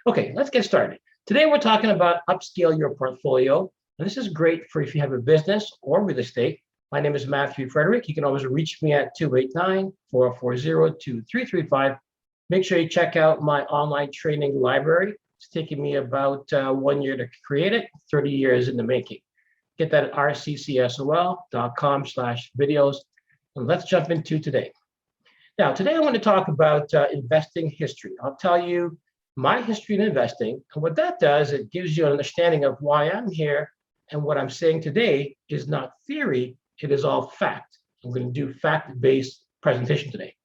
Okay, let's get started. Today we're talking about upscale your portfolio. And this is great for if you have a business or real estate. My name is Mathew Frederick. You can always reach me at 289-440-2335. Make sure you check out my online training library. It's taken me about 1 year to create it, 30 years in the making. Get that at rccsol.com/videos. And let's jump into today. Now, today I want to talk about investing history. I'll tell you my history in investing. And what that does, it gives you an understanding of why I'm here. And what I'm saying today is not theory, it is all fact. I'm going to do fact-based presentation today.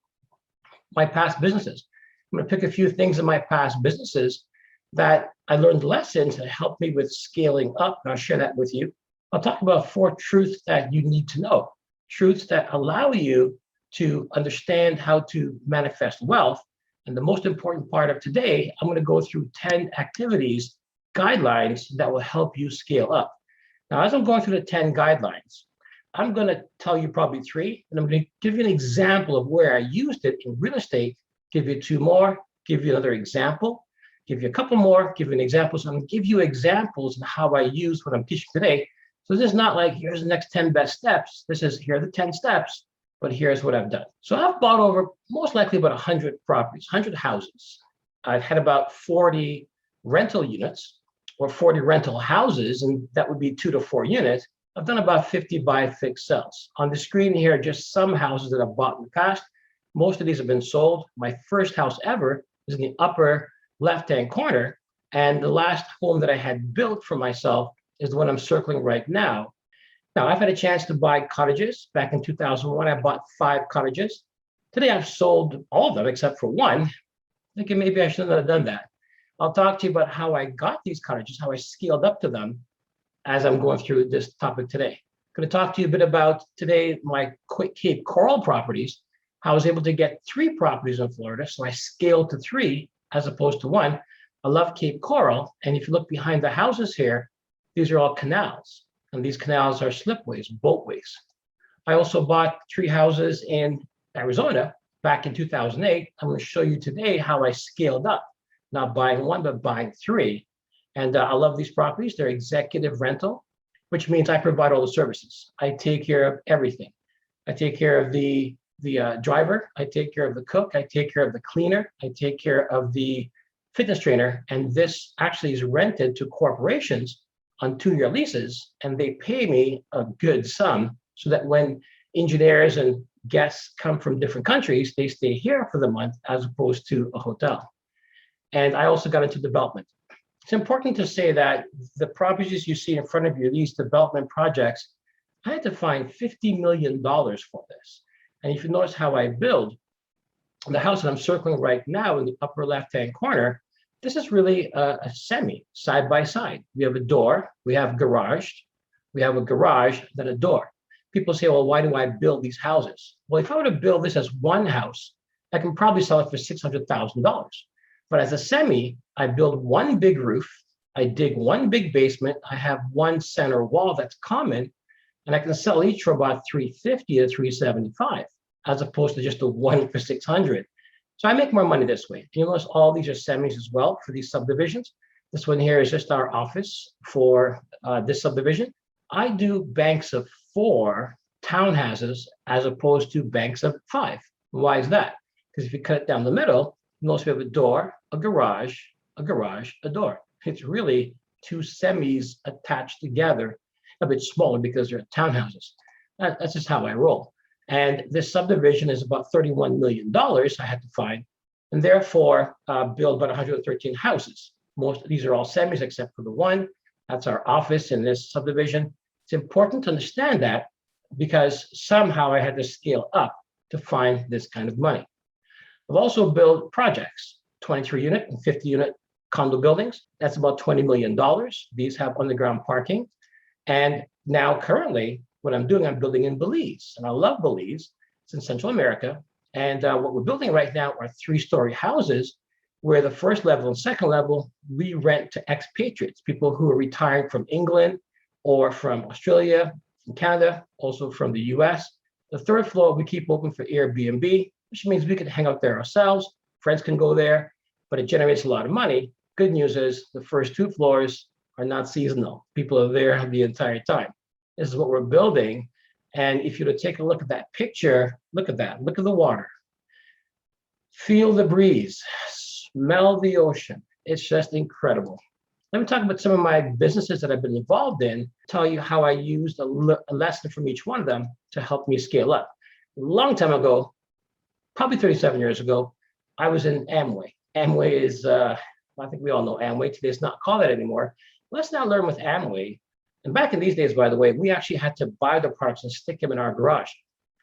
My past businesses. I'm going to pick a few things in my past businesses that I learned lessons that helped me with scaling up, and I'll share that with you. I'll talk about 4 truths that you need to know, truths that allow you to understand how to manifest wealth. And the most important part of today, I'm going to go through 10 activities, guidelines that will help you scale up. Now, as I'm going through the 10 guidelines, I'm going to tell you probably 3, and I'm going to give you an example of where I used it in real estate, give you 2 more, give you another example, give you a couple more, give you an example. So I'm going to give you examples of how I use what I'm teaching today. So this is not like, here's the next 10 best steps. This is, here are the 10 steps. But here's what I've done. So I've bought over most likely about 100 properties, 100 houses. I've had about 40 rental units or 40 rental houses, and that would be 2 to 4 units. I've done about 50 buy fix sells. On the screen here are just some houses that I've bought in the past. Most of these have been sold. My first house ever is in the upper left-hand corner. And the last home that I had built for myself is the one I'm circling right now. Now, I've had a chance to buy cottages. Back in 2001, I bought 5 cottages. Today, I've sold all of them except for one. Thinking maybe I shouldn't have done that. I'll talk to you about how I got these cottages, how I scaled up to them as I'm going through this topic today. I'm going to talk to you a bit about today my quick Cape Coral properties, how I was able to get 3 properties in Florida. So I scaled to 3 as opposed to 1. I love Cape Coral. And if you look behind the houses here, these are all canals. And these canals are slipways, boatways. I also bought 3 houses in Arizona back in 2008. I'm going to show you today how I scaled up, not buying 1, but buying 3. And I love these properties. They're executive rental, which means I provide all the services. I take care of everything. I take care of the driver. I take care of the cook. I take care of the cleaner. I take care of the fitness trainer. And this actually is rented to corporations on 2-year leases, and they pay me a good sum so that when engineers and guests come from different countries, they stay here for the month as opposed to a hotel. And I also got into development. It's important to say that the properties you see in front of you, these development projects, I had to find $50 million for this. And if you notice how I build, the house that I'm circling right now in the upper left-hand corner, this is really a semi, side by side. We have a door, we have garage, we have a garage, then a door. People say, well, why do I build these houses? Well, if I were to build this as one house, I can probably sell it for $600,000. But as a semi, I build one big roof, I dig one big basement, I have one center wall that's common, and I can sell each for about $350 to $375, as opposed to just a one for $600. So I make more money this way. You notice all these are semis as well for these subdivisions. This one here is just our office for this subdivision. I do banks of 4 townhouses as opposed to banks of 5. Why is that? Because if you cut it down the middle, you notice we have a door, a garage, a door. It's really 2 semis attached together, a bit smaller because they're townhouses. That's just how I roll. And this subdivision is about $31 million I had to find, and therefore build about 113 houses. Most of these are all semis except for the one. That's our office in this subdivision. It's important to understand that because somehow I had to scale up to find this kind of money. I've also built projects, 23 unit and 50 unit condo buildings. That's about $20 million. These have underground parking. And now currently, what I'm doing, I'm building in Belize, and I love Belize. It's in Central America. And what we're building right now are 3-story houses where the first level and second level, we rent to expatriates, people who are retiring from England or from Australia, from Canada, also from the US. The third floor, we keep open for Airbnb, which means we can hang out there ourselves. Friends can go there, but it generates a lot of money. Good news is the first two floors are not seasonal. People are there the entire time. This is what we're building. And if you were to take a look at that picture, look at that. Look at the water. Feel the breeze. Smell the ocean. It's just incredible. Let me talk about some of my businesses that I've been involved in, tell you how I used a lesson from each one of them to help me scale up. A long time ago, probably 37 years ago, I was in Amway. Amway is, I think we all know Amway. Today it's not called that anymore. Let's now learn with Amway. And back in these days, by the way, we actually had to buy the parts and stick them in our garage.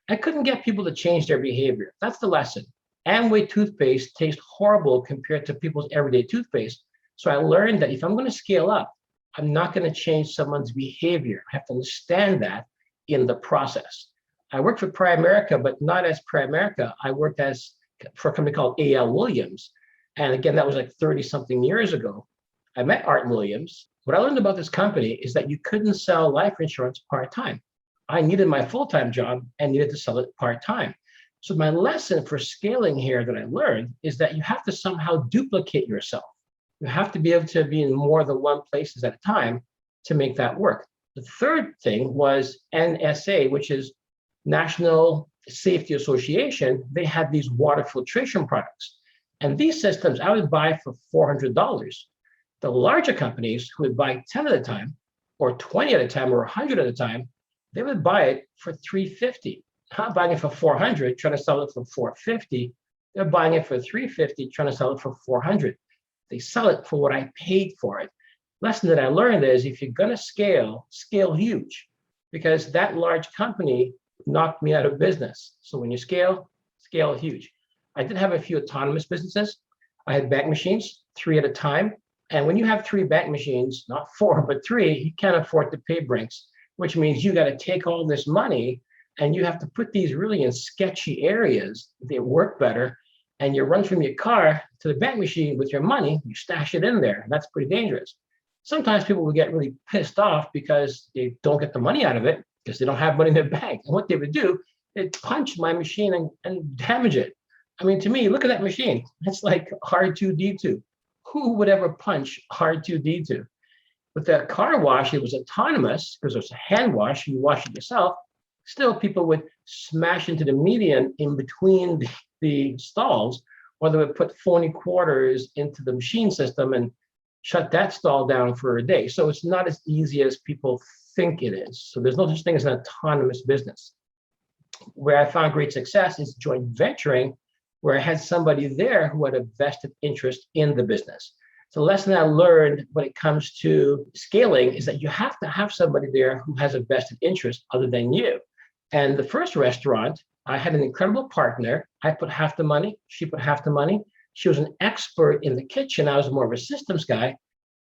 I couldn't get people to change their behavior. That's the lesson. Amway toothpaste tastes horrible compared to people's everyday toothpaste. So I learned that if I'm going to scale up, I'm not going to change someone's behavior. I have to understand that in the process. I worked for Primerica, but not as Primerica. I worked for a company called A.L. Williams. And again, that was like 30-something years ago. I met Art Williams. What I learned about this company is that you couldn't sell life insurance part-time. I needed my full-time job and needed to sell it part-time. So my lesson for scaling here that I learned is that you have to somehow duplicate yourself. You have to be able to be in more than one places at a time to make that work. The third thing was NSA, which is National Safety Association. They had these water filtration products. And these systems I would buy for $400. The larger companies who would buy 10 at a time, or 20 at a time, or 100 at a time, they would buy it for $350. Not buying it for $400, trying to sell it for $450. They're buying it for $350, trying to sell it for $400. They sell it for what I paid for it. Lesson that I learned is if you're going to scale, scale huge, because that large company knocked me out of business. So when you scale, scale huge. I did have a few autonomous businesses. I had bank machines, 3 at a time. And when you have 3 bank machines, not 4, but 3, you can't afford to pay Brinks, which means you got to take all this money and you have to put these really in sketchy areas. They work better. And you run from your car to the bank machine with your money, you stash it in there. That's pretty dangerous. Sometimes people will get really pissed off because they don't get the money out of it because they don't have money in their bank. And what they would do, they'd punch my machine and damage it. I mean, to me, look at that machine. It's like R2D2. Who would ever punch R2D2? With the car wash, it was autonomous because it was a hand wash. You wash it yourself. Still, people would smash into the median in between the stalls, or they would put phony quarters into the machine system and shut that stall down for a day. So it's not as easy as people think it is. So there's no such thing as an autonomous business. Where I found great success is joint venturing, where I had somebody there who had a vested interest in the business. So the lesson I learned when it comes to scaling is that you have to have somebody there who has a vested interest other than you. And the first restaurant, I had an incredible partner. I put half the money, she put half the money. She was an expert in the kitchen. I was more of a systems guy.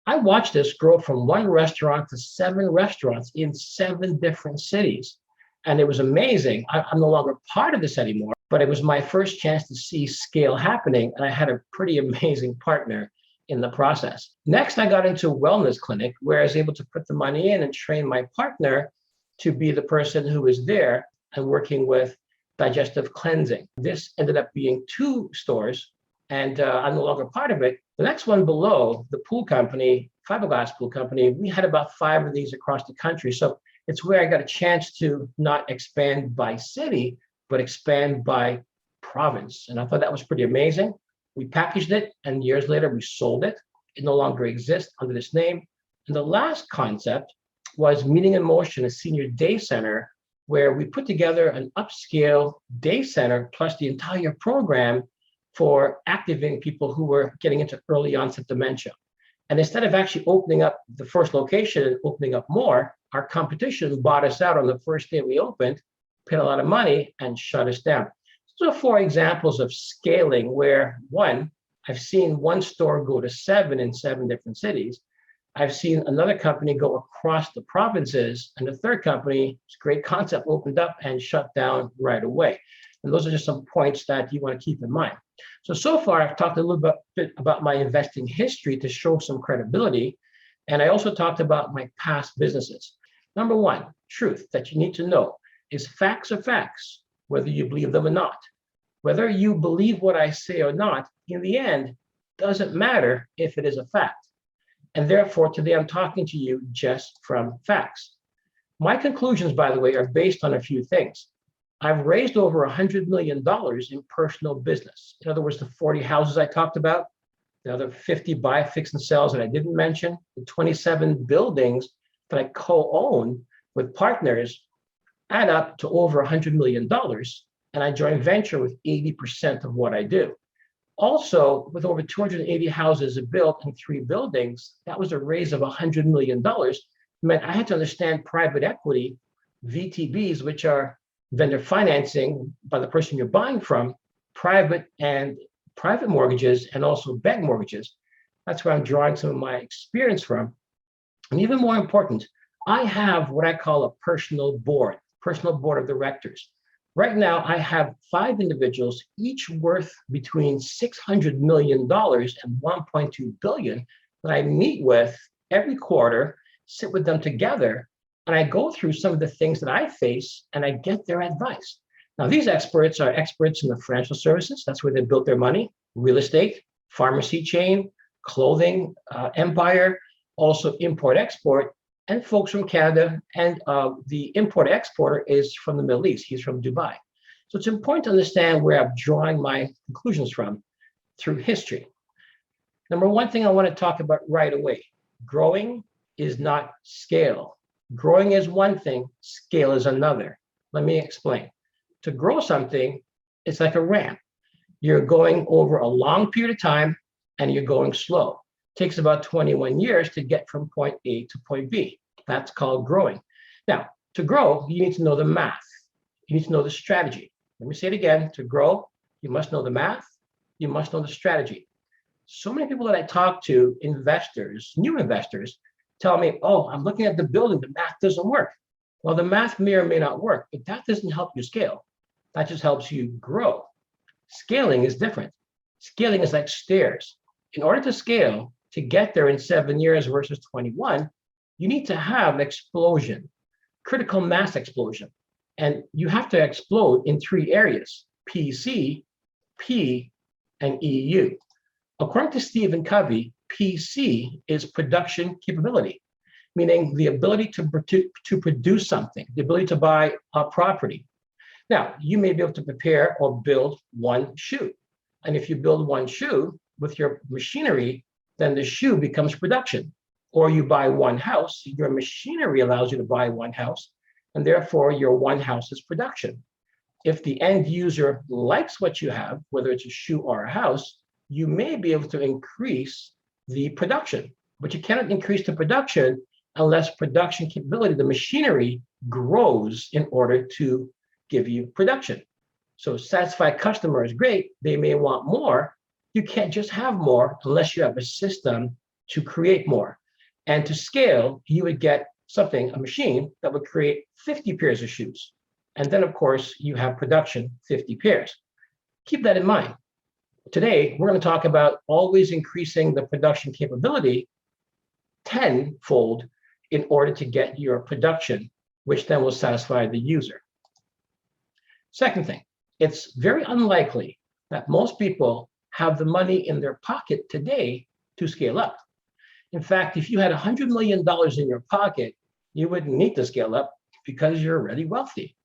I watched this grow from 1 restaurant to 7 restaurants in 7 different cities. And it was amazing. I'm no longer part of this anymore, but it was my first chance to see scale happening. And I had a pretty amazing partner in the process. Next, I got into a wellness clinic where I was able to put the money in and train my partner to be the person who was there and working with digestive cleansing. This ended up being 2 stores, and I'm no longer part of it. The next one below, the pool company, fiberglass pool company, we had about 5 of these across the country. So it's where I got a chance to not expand by city, but expand by province. And I thought that was pretty amazing. We packaged it, and years later, we sold it. It no longer exists under this name. And the last concept was Meeting in Motion, a senior day center, where we put together an upscale day center plus the entire program for activating people who were getting into early onset dementia. And instead of actually opening up the first location and opening up more, our competition bought us out on the first day we opened, paid a lot of money, and shut us down. So 4 examples of scaling where, 1, I've seen 1 store go to 7 in 7 different cities. I've seen another company go across the provinces, and the third company, it's a great concept, opened up and shut down right away. And those are just some points that you want to keep in mind. So far, I've talked a little bit about my investing history to show some credibility. And I also talked about my past businesses. Number 1, truth that you need to know is facts are facts, whether you believe them or not. Whether you believe what I say or not, in the end, doesn't matter if it is a fact. And therefore, today I'm talking to you just from facts. My conclusions, by the way, are based on a few things. I've raised over $100 million in personal business. In other words, the 40 houses I talked about, the other 50 buy, fix, and sells that I didn't mention, the 27 buildings that I co-own with partners add up to over $100 million. And I joint venture with 80% of what I do. Also, with over 280 houses built in 3 buildings, that was a raise of $100 million. It meant I had to understand private equity, VTBs, which are vendor financing by the person you're buying from, private mortgages, and also bank mortgages. That's where I'm drawing some of my experience from. And even more important, I have what I call a personal board of directors. Right now, I have 5 individuals, each worth between $600 million and $1.2 billion, that I meet with every quarter, sit with them together, and I go through some of the things that I face, and I get their advice. Now, these experts are experts in the financial services. That's where they built their money, real estate, pharmacy chain, clothing empire, also import-export, and folks from Canada. And the import-exporter is from the Middle East. He's from Dubai. So it's important to understand where I'm drawing my conclusions from through history. Number one thing I want to talk about right away, growing is not scale. Growing is one thing, scale is another. Let me explain. To grow something, it's like a ramp. You're going over a long period of time and you're going slow. It takes about 21 years to get from point A to point B. That's called growing. Now, to grow, you need to know the math. You need to know the strategy. Let me say it again. To grow, you must know the math. You must know the strategy. So many people that I talk to, investors, new investors, tell me, oh, I'm looking at the building, the math doesn't work. Well, the math may or may not work, but that doesn't help you scale. That just helps you grow. Scaling is different. Scaling is like stairs. In order to scale, to get there in 7 years versus 21, you need to have an explosion, critical mass explosion. And you have to explode in 3 areas, PC, P, and EU. According to Stephen Covey, PC is production capability, meaning the ability to produce something, the ability to buy a property. Now, you may be able to prepare or build one shoe. And if you build one shoe with your machinery, then the shoe becomes production. Or you buy one house, your machinery allows you to buy one house, and therefore your one house is production. If the end user likes what you have, whether it's a shoe or a house, you may be able to increase the production, but you cannot increase the production unless production capability, the machinery, grows in order to give you production. So satisfied customer is great. They may want more. You can't just have more unless you have a system to create more. And to scale, you would get something, a machine that would create 50 pairs of shoes. And then, of course, you have production, 50 pairs. Keep that in mind. Today, we're going to talk about always increasing the production capability tenfold in order to get your production, which then will satisfy the user. Second thing, it's very unlikely that most people have the money in their pocket today to scale up. In fact, if you had $100 million in your pocket, you wouldn't need to scale up because you're already wealthy.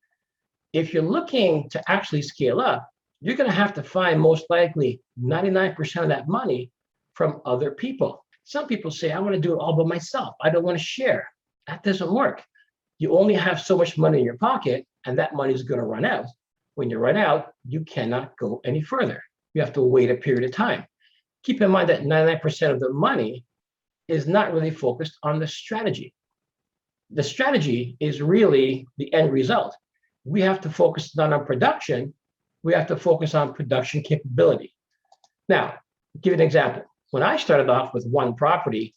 If you're looking to actually scale up, you're going to have to find most likely 99% of that money from other people. Some people say, I want to do it all by myself. I don't want to share. That doesn't work. You only have so much money in your pocket, and that money is going to run out. When you run out, you cannot go any further. You have to wait a period of time. Keep in mind that 99% of the money is not really focused on the strategy. The strategy is really the end result. We have to focus not on production. We have to focus on production capability. Now, I'll give you an example. When I started off with one property,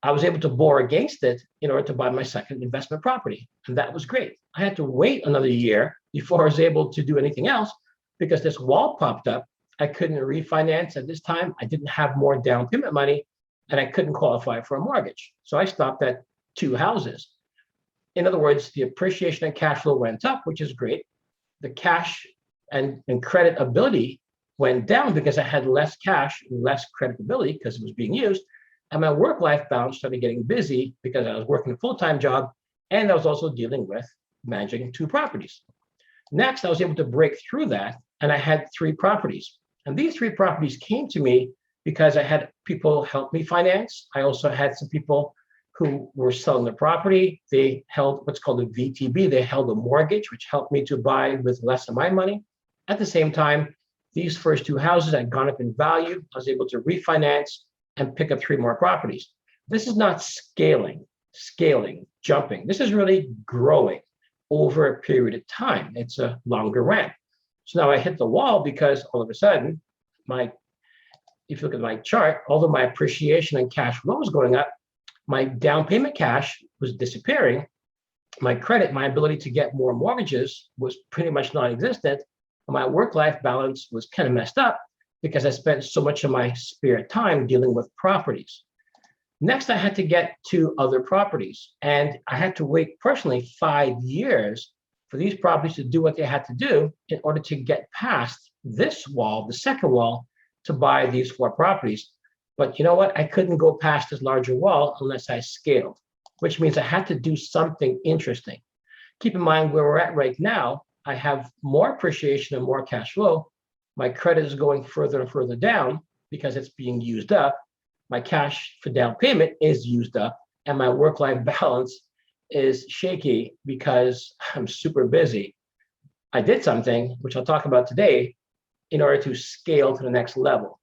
I was able to borrow against it in order to buy my second investment property. And that was great. I had to wait another year before I was able to do anything else because this wall popped up. I couldn't refinance at this time. I didn't have more down payment money and I couldn't qualify for a mortgage. So I stopped at 2 houses. In other words, the appreciation and cash flow went up, which is great. The cash and credit ability went down because I had less cash and less creditability because it was being used. And my work-life balance started getting busy because I was working a full-time job and I was also dealing with managing 2 properties. Next, I was able to break through that and I had 3 properties. And these 3 properties came to me because I had people help me finance. I also had some people who were selling the property. They held what's called a VTB. They held a mortgage, which helped me to buy with less of my money. At the same time, these first 2 houses had gone up in value. I was able to refinance and pick up 3 more properties. This is not scaling, jumping. This is really growing over a period of time. It's a longer ramp. So now I hit the wall because all of a sudden, if you look at my chart, although my appreciation and cash flow was going up, my down payment cash was disappearing. My credit, my ability to get more mortgages was pretty much non-existent. And my work-life balance was kind of messed up because I spent so much of my spare time dealing with properties. Next, I had to get to other properties. And I had to wait personally 5 years for these properties to do what they had to do in order to get past this wall, the second wall, to buy these 4 properties. But you know what? I couldn't go past this larger wall unless I scaled, which means I had to do something interesting. Keep in mind where we're at right now, I have more appreciation and more cash flow. My credit is going further and further down because it's being used up. My cash for down payment is used up, and my work-life balance is shaky because I'm super busy. I did something, which I'll talk about today, in order to scale to the next level.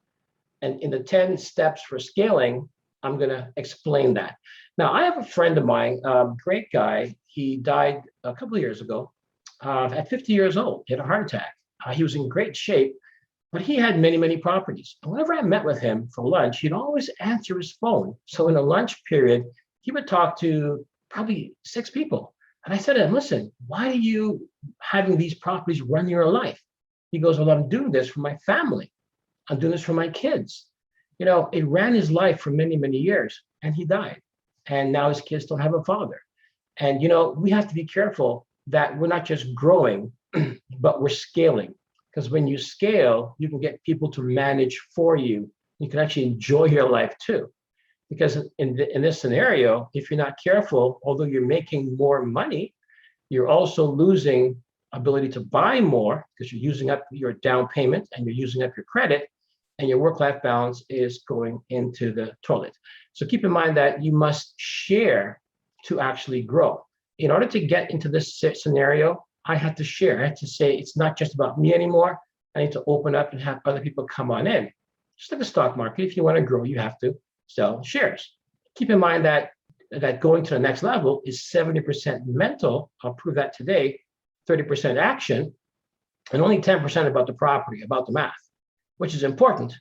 And in the 10 steps for scaling, I'm going to explain that. Now, I have a friend of mine, great guy. He died a couple of years ago at 50 years old. He had a heart attack. He was in great shape, but he had many, many properties. And whenever I met with him for lunch, he'd always answer his phone. So in a lunch period, he would talk to probably 6 people. And I said to him, listen, why are you having these properties run your life? He goes, well, I'm doing this for my family. I'm doing this for my kids. You know, it ran his life for many, many years, and he died. And now his kids don't have a father. And, you know, we have to be careful that we're not just growing, but we're scaling. Because when you scale, you can get people to manage for you. You can actually enjoy your life too. Because in this scenario, if you're not careful, although you're making more money, you're also losing ability to buy more because you're using up your down payment and you're using up your credit, and your work-life balance is going into the toilet. So keep in mind that you must share to actually grow. In order to get into this scenario, I had to share. I had to say, it's not just about me anymore. I need to open up and have other people come on in. Just like the stock market, if you want to grow, you have to sell shares. Keep in mind that going to the next level is 70% mental. I'll prove that today, 30% action, and only 10% about the property, about the math, which is important.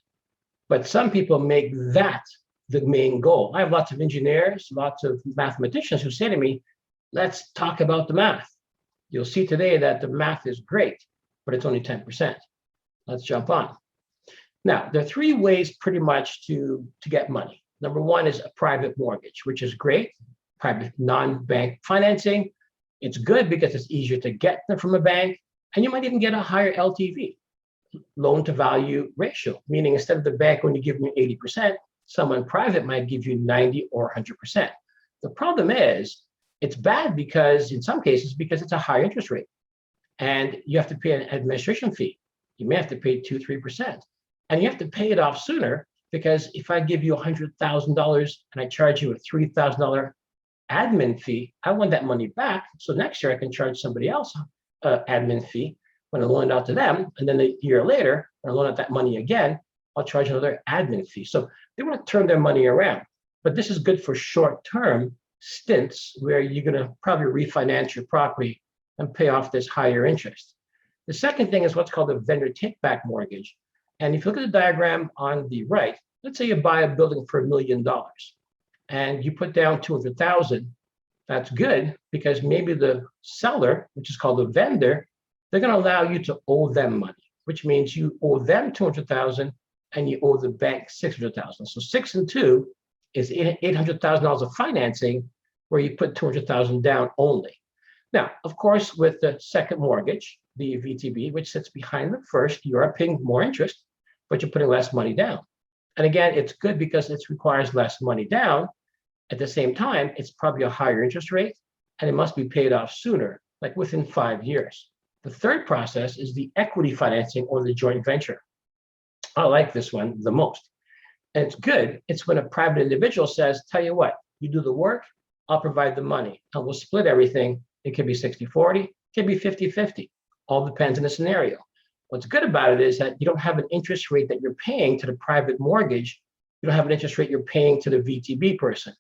But some people make that the main goal. I have lots of engineers, lots of mathematicians who say to me, let's talk about the math. You'll see today that the math is great, but it's only 10%. Let's jump on. Now, there are 3 ways pretty much to get money. Number 1 is a private mortgage, which is great. Private non-bank financing. It's good because it's easier to get them from a bank, and you might even get a higher LTV, loan to value ratio, meaning instead of the bank only giving you 80%, someone private might give you 90 or 100%. The problem is it's bad because in some cases, because it's a high interest rate and you have to pay an administration fee. You may have to pay 2-3%, and you have to pay it off sooner, because if I give you $100,000 and I charge you a $3,000 admin fee, I want that money back. So next year I can charge somebody else admin fee when I loan it out to them. And then a year later, when I loan out that money again, I'll charge another admin fee. So they want to turn their money around. But this is good for short-term stints where you're going to probably refinance your property and pay off this higher interest. The second thing is what's called a vendor take-back mortgage. And if you look at the diagram on the right, let's say you buy a building for $1 million and you put down 200,000. That's good because maybe the seller, which is called the vendor, they're going to allow you to owe them money, which means you owe them 200,000 and you owe the bank 600,000. So 6 and 2 is $800,000 of financing where you put 200,000 down only. Now, of course, with the second mortgage, the VTB, which sits behind the first, you are paying more interest but you're putting less money down. And again, it's good because it requires less money down. At the same time, it's probably a higher interest rate, and it must be paid off sooner, like within 5 years. The third process is the equity financing or the joint venture. I like this one the most. And it's good. It's when a private individual says, tell you what, you do the work, I'll provide the money, and we'll split everything. It could be 60-40, it could be 50-50. All depends on the scenario. What's good about it is that you don't have an interest rate that you're paying to the private mortgage. You don't have an interest rate you're paying to the VTB person.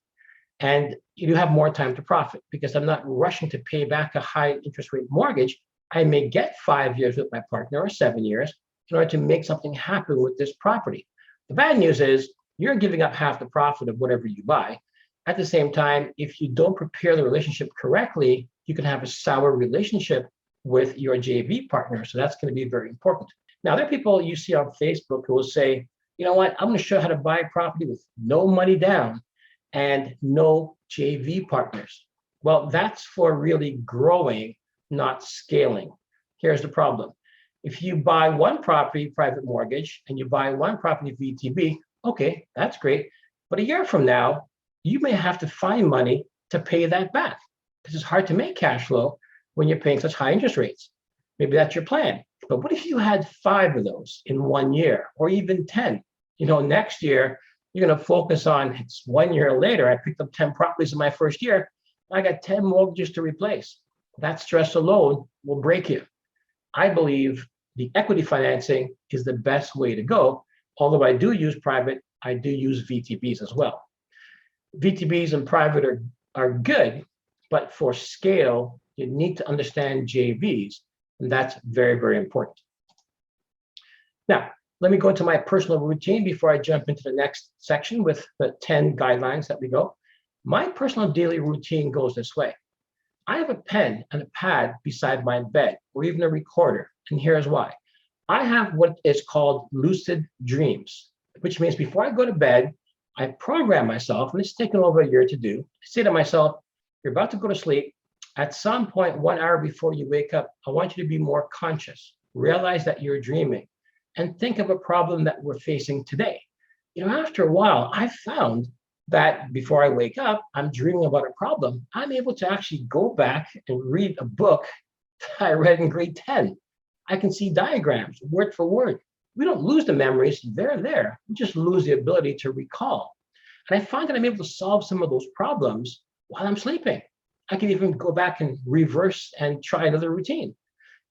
And you have more time to profit because I'm not rushing to pay back a high interest rate mortgage. I may get 5 years with my partner or 7 years in order to make something happen with this property. The bad news is you're giving up half the profit of whatever you buy. At the same time, if you don't prepare the relationship correctly, you can have a sour relationship with your JV partner. So that's going to be very important. Now, there are people you see on Facebook who will say, you know what, I'm going to show you how to buy a property with no money down and no JV partners. Well, that's for really growing, not scaling. Here's the problem. If you buy one property, private mortgage, and you buy one property, VTB, okay, that's great. But a year from now, you may have to find money to pay that back because it's hard to make cash flow when you're paying such high interest rates. Maybe that's your plan. But what if you had 5 of those in 1 year or even 10? Next year, you're going to focus on, it's 1 year later, I picked up 10 properties in my first year. I got 10 mortgages to replace. That stress alone will break you. I believe the equity financing is the best way to go. Although I do use private, I do use VTBs as well. VTBs and private are good, but for scale, you need to understand JVs, and that's very, very important. Now, let me go into my personal routine before I jump into the next section with the 10 guidelines that we go. My personal daily routine goes this way. I have a pen and a pad beside my bed, or even a recorder, and here's why. I have what is called lucid dreams, which means before I go to bed, I program myself, and it's taken over a year to do. I say to myself, you're about to go to sleep. At some point, 1 hour before you wake up, I want you to be more conscious. Realize that you're dreaming and think of a problem that we're facing today. After a while, I found that before I wake up, I'm dreaming about a problem. I'm able to actually go back and read a book that I read in grade 10. I can see diagrams word for word. We don't lose the memories, they're there. We just lose the ability to recall. And I find that I'm able to solve some of those problems while I'm sleeping. I can even go back and reverse and try another routine.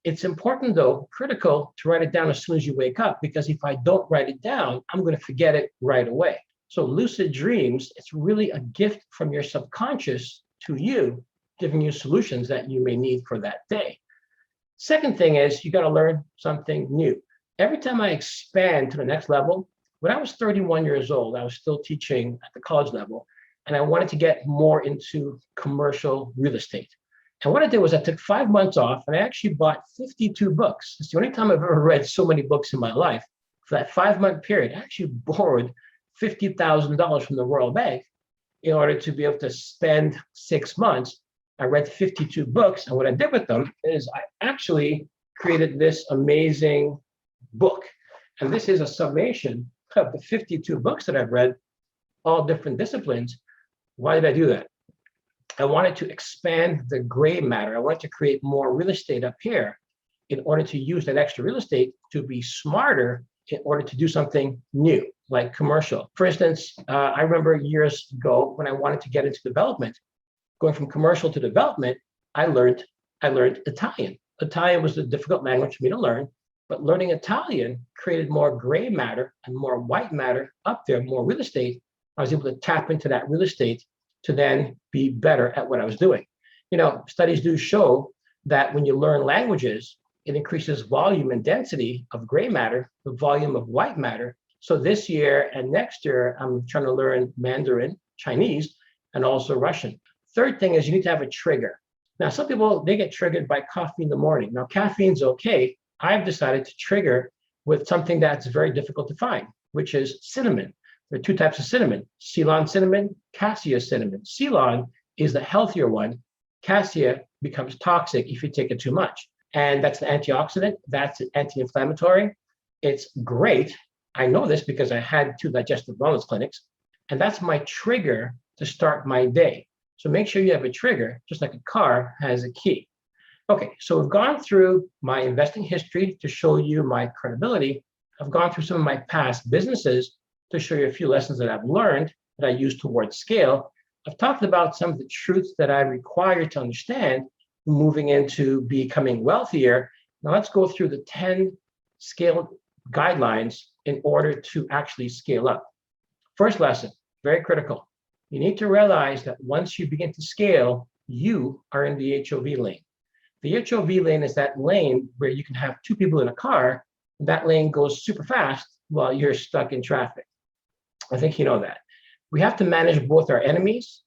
It's important, though, critical to write it down as soon as you wake up, because if I don't write it down, I'm going to forget it right away. So lucid dreams, it's really a gift from your subconscious to you, giving you solutions that you may need for that day. Second thing is you got to learn something new. Every time I expand to the next level, when I was 31 years old, I was still teaching at the college level, and I wanted to get more into commercial real estate. And what I did was I took 5 months off, and I actually bought 52 books. It's the only time I've ever read so many books in my life. For that 5-month period, I actually borrowed $50,000 from the Royal Bank in order to be able to spend 6 months. I read 52 books, and what I did with them is I actually created this amazing book. And this is a summation of the 52 books that I've read, all different disciplines. Why did I do that? I wanted to expand the gray matter. I wanted to create more real estate up here in order to use that extra real estate to be smarter in order to do something new, like commercial. For instance, I remember years ago when I wanted to get into development, going from commercial to development, I learned Italian. Italian was a difficult language for me to learn, but learning Italian created more gray matter and more white matter up there, more real estate. I was able to tap into that real estate to then be better at what I was doing. Studies do show that when you learn languages, it increases volume and density of gray matter, the volume of white matter. So this year and next year, I'm trying to learn Mandarin, Chinese, and also Russian. Third thing is you need to have a trigger. Now, some people, they get triggered by coffee in the morning. Now, caffeine's okay. I've decided to trigger with something that's very difficult to find, which is cinnamon. There are 2 types of cinnamon, Ceylon cinnamon, cassia cinnamon. Ceylon is the healthier one. Cassia becomes toxic if you take it too much. And that's an antioxidant, that's an anti-inflammatory. It's great. I know this because I had 2 digestive wellness clinics, and that's my trigger to start my day. So make sure you have a trigger, just like a car has a key. Okay, so we've gone through my investing history to show you my credibility. I've gone through some of my past businesses to show you a few lessons that I've learned that I use towards scale. I've talked about some of the truths that I require to understand moving into becoming wealthier. Now let's go through the 10 scale guidelines in order to actually scale up. First lesson, very critical. You need to realize that once you begin to scale, you are in the HOV lane. The HOV lane is that lane where you can have 2 people in a car, and that lane goes super fast while you're stuck in traffic. I think you know that. We have to manage both our enemies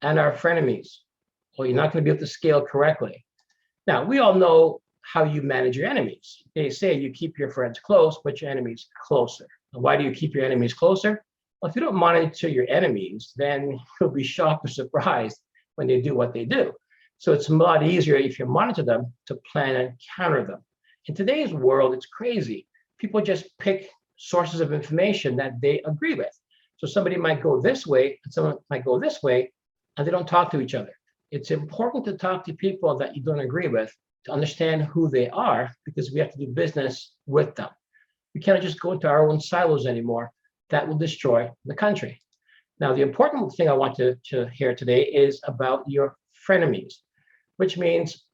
and our frenemies, or you're not going to be able to scale correctly. Now, we all know how you manage your enemies. They say you keep your friends close, but your enemies closer. And why do you keep your enemies closer? Well, if you don't monitor your enemies, then you'll be shocked or surprised when they do what they do. So it's a lot easier if you monitor them to plan and counter them. In today's world, it's crazy. People just pick sources of information that they agree with. So somebody might go this way and someone might go this way, and they don't talk to each other. It's important to talk to people that you don't agree with to understand who they are, because we have to do business with them. We cannot just go into our own silos anymore. That will destroy the country. Now, the important thing I want to hear today is about your frenemies, which means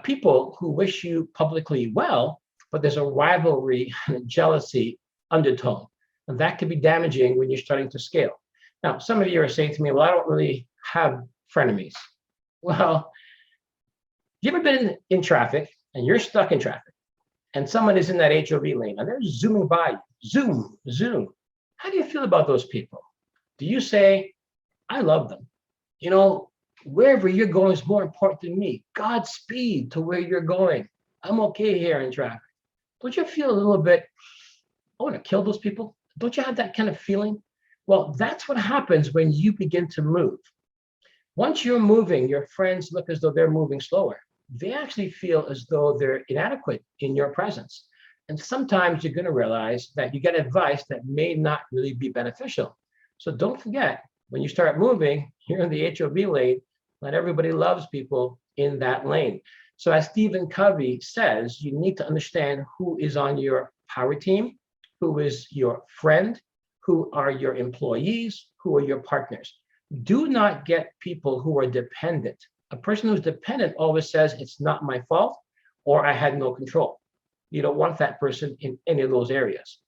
people who wish you publicly well, but there's a rivalry and a jealousy undertone. And that could be damaging when you're starting to scale. Now, some of you are saying to me, well, I don't really have frenemies. Well, you ever been in traffic and you're stuck in traffic and someone is in that HOV lane and they're zooming by you, zoom, zoom. How do you feel about those people? Do you say, I love them? You know, wherever you're going is more important than me. Godspeed to where you're going. I'm okay here in traffic. Don't you feel a little bit, I want to kill those people? Don't you have that kind of feeling? Well, that's what happens when you begin to move. Once you're moving, your friends look as though they're moving slower. They actually feel as though they're inadequate in your presence. And sometimes you're going to realize that you get advice that may not really be beneficial. So don't forget, when you start moving, you're in the HOV lane. Not everybody loves people in that lane. So as Stephen Covey says, you need to understand who is on your power team, who is your friend, who are your employees, who are your partners. Do not get people who are dependent. A person who's dependent always says, it's not my fault, or I had no control. You don't want that person in any of those areas.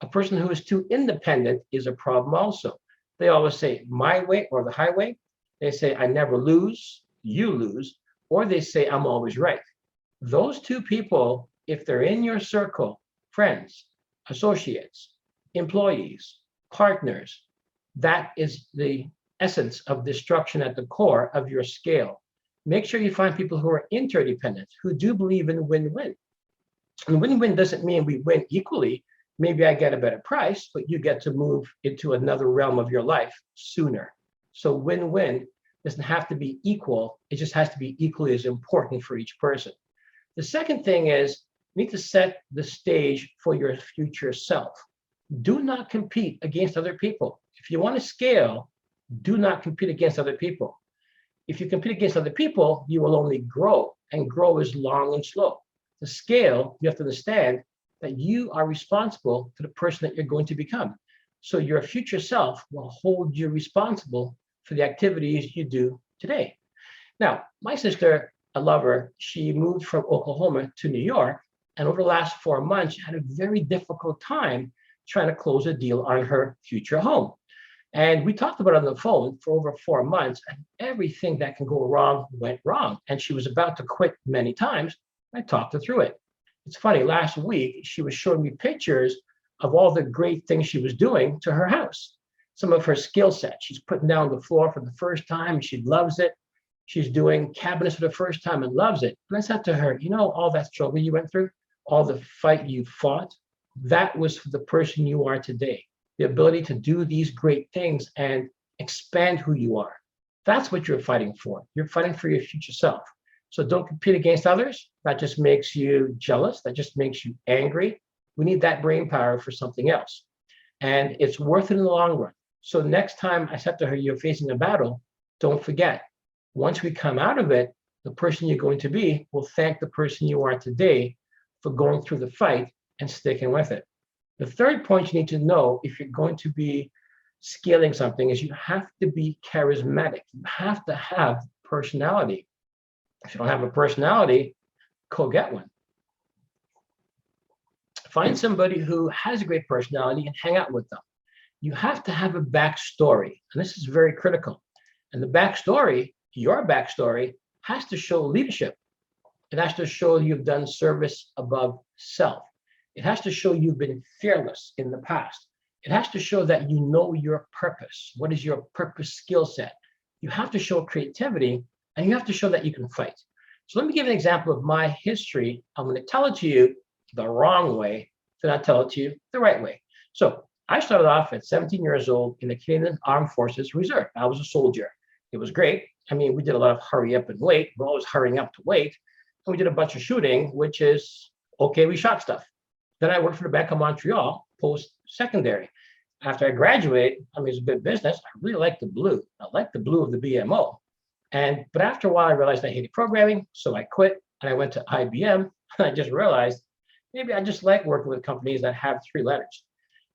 A person who is too independent is a problem also. They always say, my way or the highway. They say, I never lose, you lose, or they say, I'm always right. Those 2 people, if they're in your circle, friends, associates, employees, partners, that is the essence of destruction at the core of your scale. Make sure you find people who are interdependent, who do believe in win-win. And win-win doesn't mean we win equally. Maybe I get a better price, but you get to move into another realm of your life sooner. So win-win doesn't have to be equal. It just has to be equally as important for each person. The second thing is you need to set the stage for your future self. Do not compete against other people. If you want to scale, do not compete against other people. If you compete against other people, you will only grow, and grow is long and slow. To scale, you have to understand that you are responsible to the person that you're going to become. So your future self will hold you responsible for the activities you do today. Now, my sister, I love her, she moved from Oklahoma to New York, and over the last 4 months, she had a very difficult time trying to close a deal on her future home. And we talked about it on the phone for over 4 months, and everything that can go wrong went wrong. And she was about to quit many times. I talked her through it. It's funny, last week, she was showing me pictures of all the great things she was doing to her house. Some of her skill sets. She's putting down the floor for the first time, and she loves it. She's doing cabinets for the first time and loves it. And I said to her, you know, all that struggle you went through, all the fight you fought, that was for the person you are today. The ability to do these great things and expand who you are. That's what you're fighting for. You're fighting for your future self. So don't compete against others. That just makes you jealous. That just makes you angry. We need that brain power for something else. and it's worth it in the long run. So next time I said to her, you're facing a battle, don't forget, once we come out of it, the person you're going to be will thank the person you are today for going through the fight and sticking with it. The third point you need to know if you're going to be scaling something is you have to be charismatic. You have to have personality. If you don't have a personality, go get one. Find somebody who has a great personality and hang out with them. You have to have a backstory, and this is very critical. And the backstory, your backstory, has to show leadership. It has to show you've done service above self. It has to show you've been fearless in the past. It has to show that you know your purpose. What is your purpose skill set? You have to show creativity, and you have to show that you can fight. So let me give an example of my history. I'm going to tell it to you the wrong way, then I'll tell it to you the right way. So I started off at 17 years old in the Canadian Armed Forces Reserve. I was a soldier. It was great. I mean, we did a lot of hurry up and wait. We're always hurrying up to wait. And we did a bunch of shooting, which is, okay, we shot stuff. Then I worked for the Bank of Montreal post-secondary. After I graduated, I mean, it's a good business. I really liked the blue. I liked the blue of the BMO. But after a while, I realized I hated programming. So I quit and I went to IBM. And I just realized maybe I just like working with companies that have 3 letters.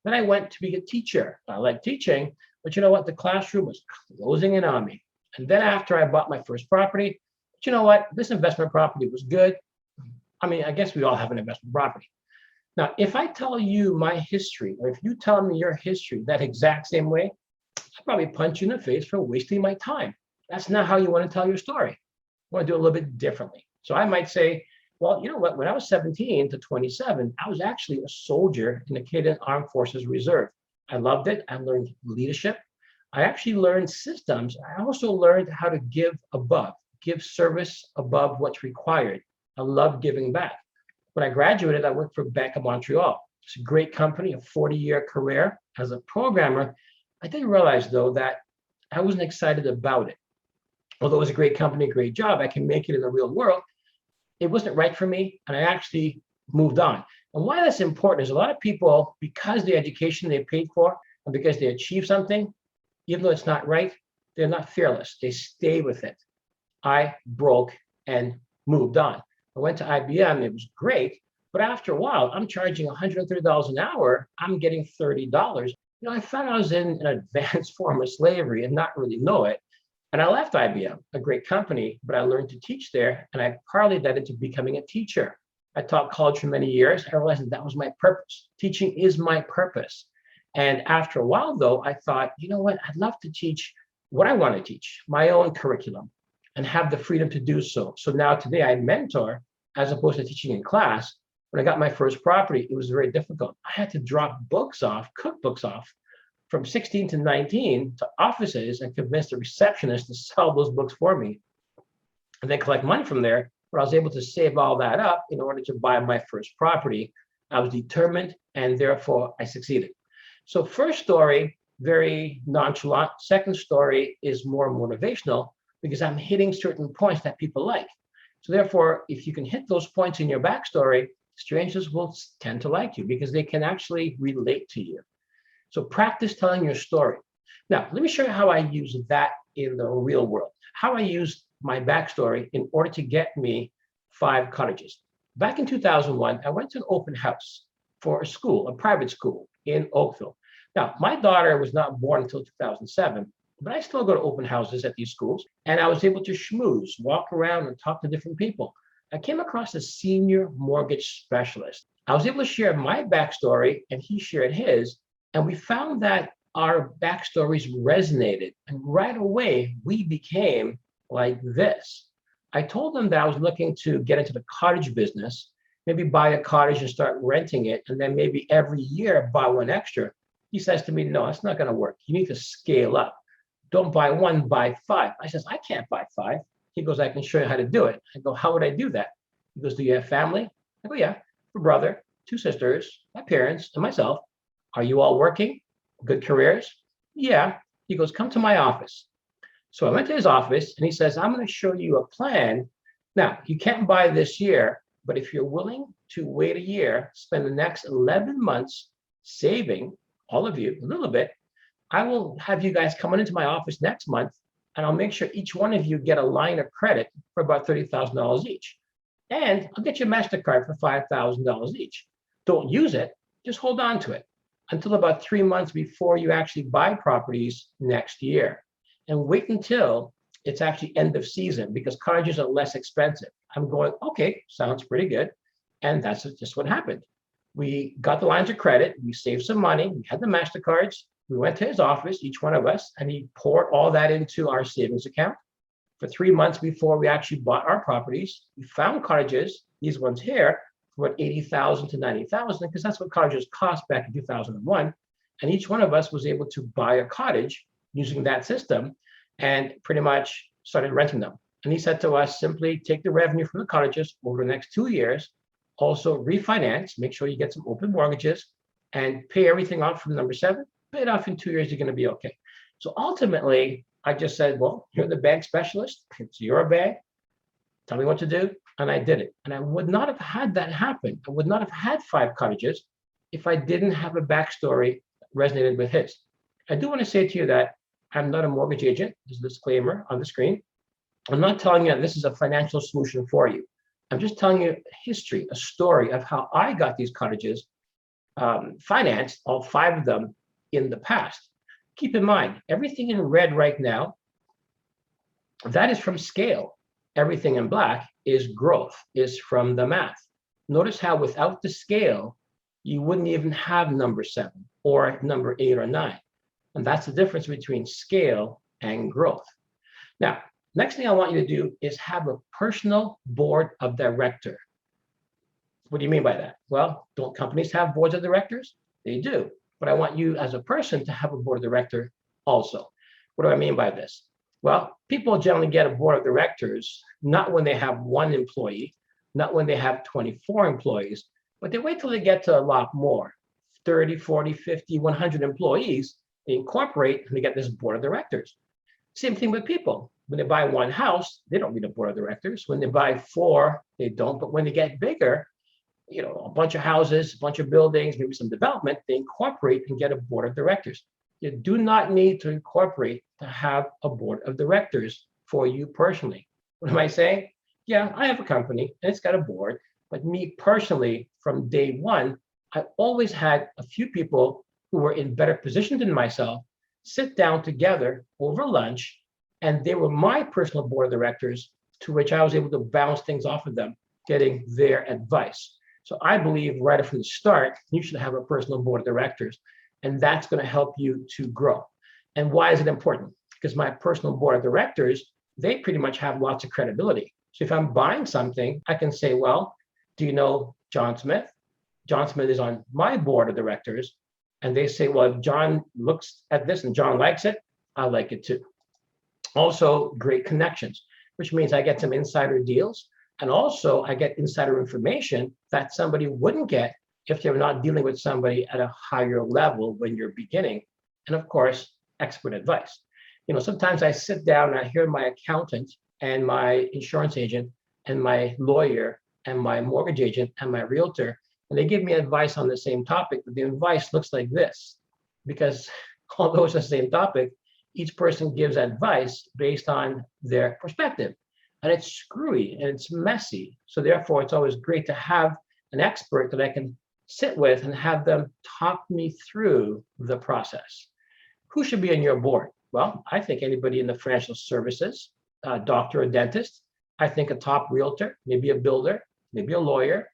Then I went to be a teacher. I like teaching, but you know what? The classroom was closing in on me. And then after I bought my first property, but you know what? This investment property was good. I mean, I guess we all have an investment property. Now, if I tell you my history, or if you tell me your history that exact same way, I'll probably punch you in the face for wasting my time. That's not how you want to tell your story. You want to do it a little bit differently. So I might say, well, you know what? When I was 17 to 27, I was actually a soldier in the Canadian Armed Forces Reserve. I loved it. I learned leadership. I actually learned systems. I also learned how to give service above what's required. I love giving back. When I graduated, I worked for Bank of Montreal. It's a great company, a 40-year career as a programmer. I didn't realize, though, that I wasn't excited about it. Although it was a great company, great job, I can make it in the real world. It wasn't right for me, and I actually moved on. And why that's important is a lot of people, because the education they paid for and because they achieved something, even though it's not right, they're not fearless. They stay with it. I broke and moved on. I went to IBM. It was great. But after a while, I'm charging $130 an hour. I'm getting $30. You know, I found I was in an advanced form of slavery and not really know it. And I left IBM, a great company, but I learned to teach there. And I parlayed that into becoming a teacher. I taught college for many years. I realized that was my purpose. Teaching is my purpose. And after a while, though, I thought, you know what? I'd love to teach what I want to teach, my own curriculum, and have the freedom to do so. So now today I mentor as opposed to teaching in class. When I got my first property, it was very difficult. I had to drop books off, cookbooks off, from 16 to 19 to offices and convince the receptionist to sell those books for me and then collect money from there. But I was able to save all that up in order to buy my first property. I was determined, and therefore I succeeded. So first story, very nonchalant. Second story is more motivational because I'm hitting certain points that people like. So therefore, if you can hit those points in your backstory, strangers will tend to like you because they can actually relate to you. So practice telling your story. Now, let me show you how I use that in the real world, how I use my backstory in order to get me 5 cottages. Back in 2001, I went to an open house for a school, a private school in Oakville. Now, my daughter was not born until 2007, but I still go to open houses at these schools, and I was able to schmooze, walk around and talk to different people. I came across a senior mortgage specialist. I was able to share my backstory, and he shared his, and we found that our backstories resonated, and right away, we became like this. I told him that I was looking to get into the cottage business, maybe buy a cottage and start renting it, and then maybe every year buy one extra. He says to me, no, it's not going to work. You need to scale up. Don't buy 1, buy 5. I says, I can't buy 5. He goes, I can show you how to do it. I go, how would I do that? He goes, do you have family? I go, yeah, a brother, 2 sisters, my parents, and myself. Are you all working? Good careers? Yeah. He goes, come to my office. So I went to his office and he says, I'm going to show you a plan. Now, you can't buy this year, but if you're willing to wait a year, spend the next 11 months saving, all of you, a little bit, I will have you guys come on into my office next month, and I'll make sure each one of you get a line of credit for about $30,000 each. And I'll get you a MasterCard for $5,000 each. Don't use it, just hold on to it until about 3 months before you actually buy properties next year. And wait until it's actually end of season because cottages are less expensive. I'm going, okay, sounds pretty good. And that's just what happened. We got the lines of credit, we saved some money, we had the MasterCards, we went to his office, each one of us, and he poured all that into our savings account. For 3 months before we actually bought our properties, we found cottages, these ones here, for about $80,000 to $90,000, because that's what cottages cost back in 2001. And each one of us was able to buy a cottage using that system and pretty much started renting them. And he said to us, simply take the revenue from the cottages over the next 2 years, also refinance, make sure you get some open mortgages, and pay everything off from number 7. Pay it off in 2 years, you're going to be okay. So ultimately, I just said, well, you're the bank specialist. It's your bank. Tell me what to do. And I did it. And I would not have had that happen. I would not have had 5 cottages if I didn't have a backstory that resonated with his. I do want to say to you that I'm not a mortgage agent. There's a disclaimer on the screen. I'm not telling you that this is a financial solution for you. I'm just telling you history, a story of how I got these cottages financed, all 5 of them in the past. Keep in mind, everything in red right now, that is from scale. Everything in black is growth, is from the math. Notice how without the scale, you wouldn't even have number 7 or number 8 or 9. And that's the difference between scale and growth. Now, next thing I want you to do is have a personal board of director. What do you mean by that? Well, don't companies have boards of directors? They do. But I want you as a person to have a board of director also. What do I mean by this? Well, people generally get a board of directors, not when they have 1 employee, not when they have 24 employees, but they wait till they get to a lot more, 30, 40, 50, 100 employees, they incorporate and they get this board of directors. Same thing with people. When they buy 1 house, they don't need a board of directors. When they buy 4, they don't. But when they get bigger, a bunch of houses, a bunch of buildings, maybe some development, they incorporate and get a board of directors. You do not need to incorporate to have a board of directors for you personally. What am I saying? Yeah, I have a company and it's got a board, but me personally, from day one, I always had a few people who were in better position than myself sit down together over lunch, and they were my personal board of directors to which I was able to bounce things off of them, getting their advice. So I believe right from the start, you should have a personal board of directors, and that's going to help you to grow. And why is it important? Because my personal board of directors, they pretty much have lots of credibility. So if I'm buying something, I can say, well, do you know John Smith? John Smith is on my board of directors. And they say, well, if John looks at this and John likes it, I like it too. Also, great connections, which means I get some insider deals. And also, I get insider information that somebody wouldn't get if they're not dealing with somebody at a higher level when you're beginning. And of course, expert advice. Sometimes I sit down and I hear my accountant and my insurance agent and my lawyer and my mortgage agent and my realtor, and they give me advice on the same topic, but the advice looks like this. Because although it's the same topic, each person gives advice based on their perspective. And it's screwy and it's messy. So therefore, it's always great to have an expert that I can sit with and have them talk me through the process. Who should be on your board? Well, I think anybody in the financial services, a doctor or dentist. I think a top realtor, maybe a builder, maybe a lawyer,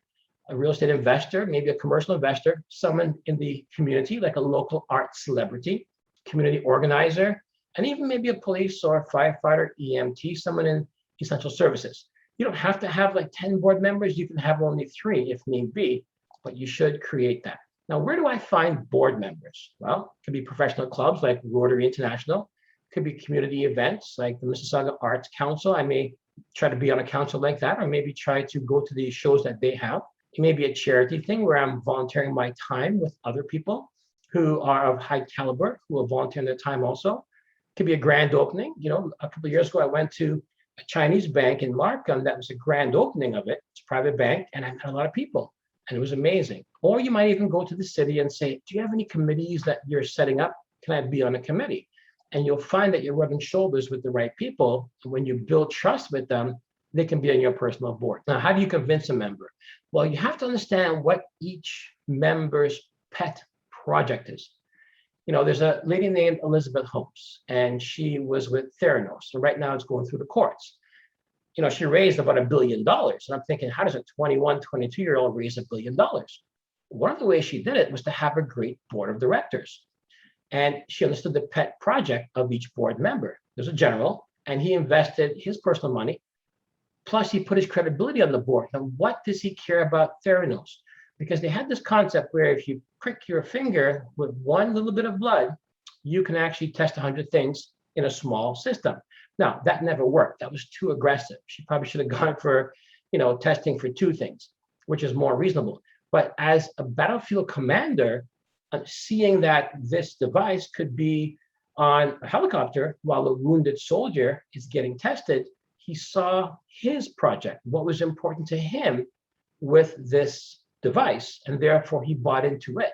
a real estate investor, maybe a commercial investor, someone in the community, like a local art celebrity, community organizer, and even maybe a police or a firefighter, EMT, someone in essential services. You don't have to have like 10 board members. You can have only 3 if need be, but you should create that. Now, where do I find board members? Well, it could be professional clubs like Rotary International. It could be community events like the Mississauga Arts Council. I may try to be on a council like that, or maybe try to go to the shows that they have. It may be a charity thing where I'm volunteering my time with other people who are of high caliber, who will volunteer their time also. It could be a grand opening. A couple of years ago, I went to a Chinese bank in Markham. That was a grand opening of it. It's a private bank, and I met a lot of people. And it was amazing. Or you might even go to the city and say, do you have any committees that you're setting up? Can I be on a committee? And you'll find that you're rubbing shoulders with the right people. And when you build trust with them, they can be on your personal board. Now, how do you convince a member? Well, you have to understand what each member's pet project is. There's a lady named Elizabeth Holmes, and she was with Theranos. And right now it's going through the courts. She raised about $1 billion. And I'm thinking, how does a 21, 22-year-old raise $1 billion? One of the ways she did it was to have a great board of directors. And she understood the pet project of each board member. There's a general, and he invested his personal money. Plus, he put his credibility on the board. Now, what does he care about Theranos? Because they had this concept where if you prick your finger with one little bit of blood, you can actually test 100 things in a small system. Now, that never worked. That was too aggressive. She probably should have gone for, testing for 2 things, which is more reasonable. But as a battlefield commander, seeing that this device could be on a helicopter while a wounded soldier is getting tested, he saw his project, what was important to him with this device, and therefore he bought into it.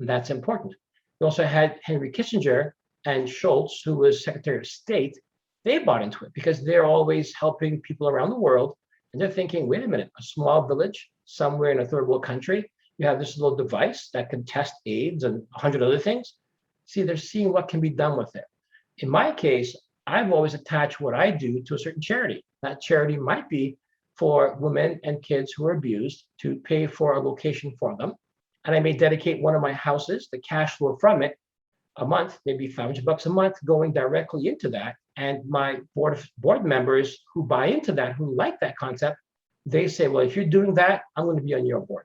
And that's important. We also had Henry Kissinger and Schultz, who was Secretary of State. They bought into it because they're always helping people around the world. And they're thinking, wait a minute, a small village somewhere in a third world country, you have this little device that can test AIDS and 100 other things. See, they're seeing what can be done with it. In my case, I've always attached what I do to a certain charity. That charity might be for women and kids who are abused, to pay for a location for them. And I may dedicate one of my houses, the cash flow from it, a month, maybe $500 a month, going directly into that. And my board members who buy into that, who like that concept, they say, well, if you're doing that, I'm going to be on your board.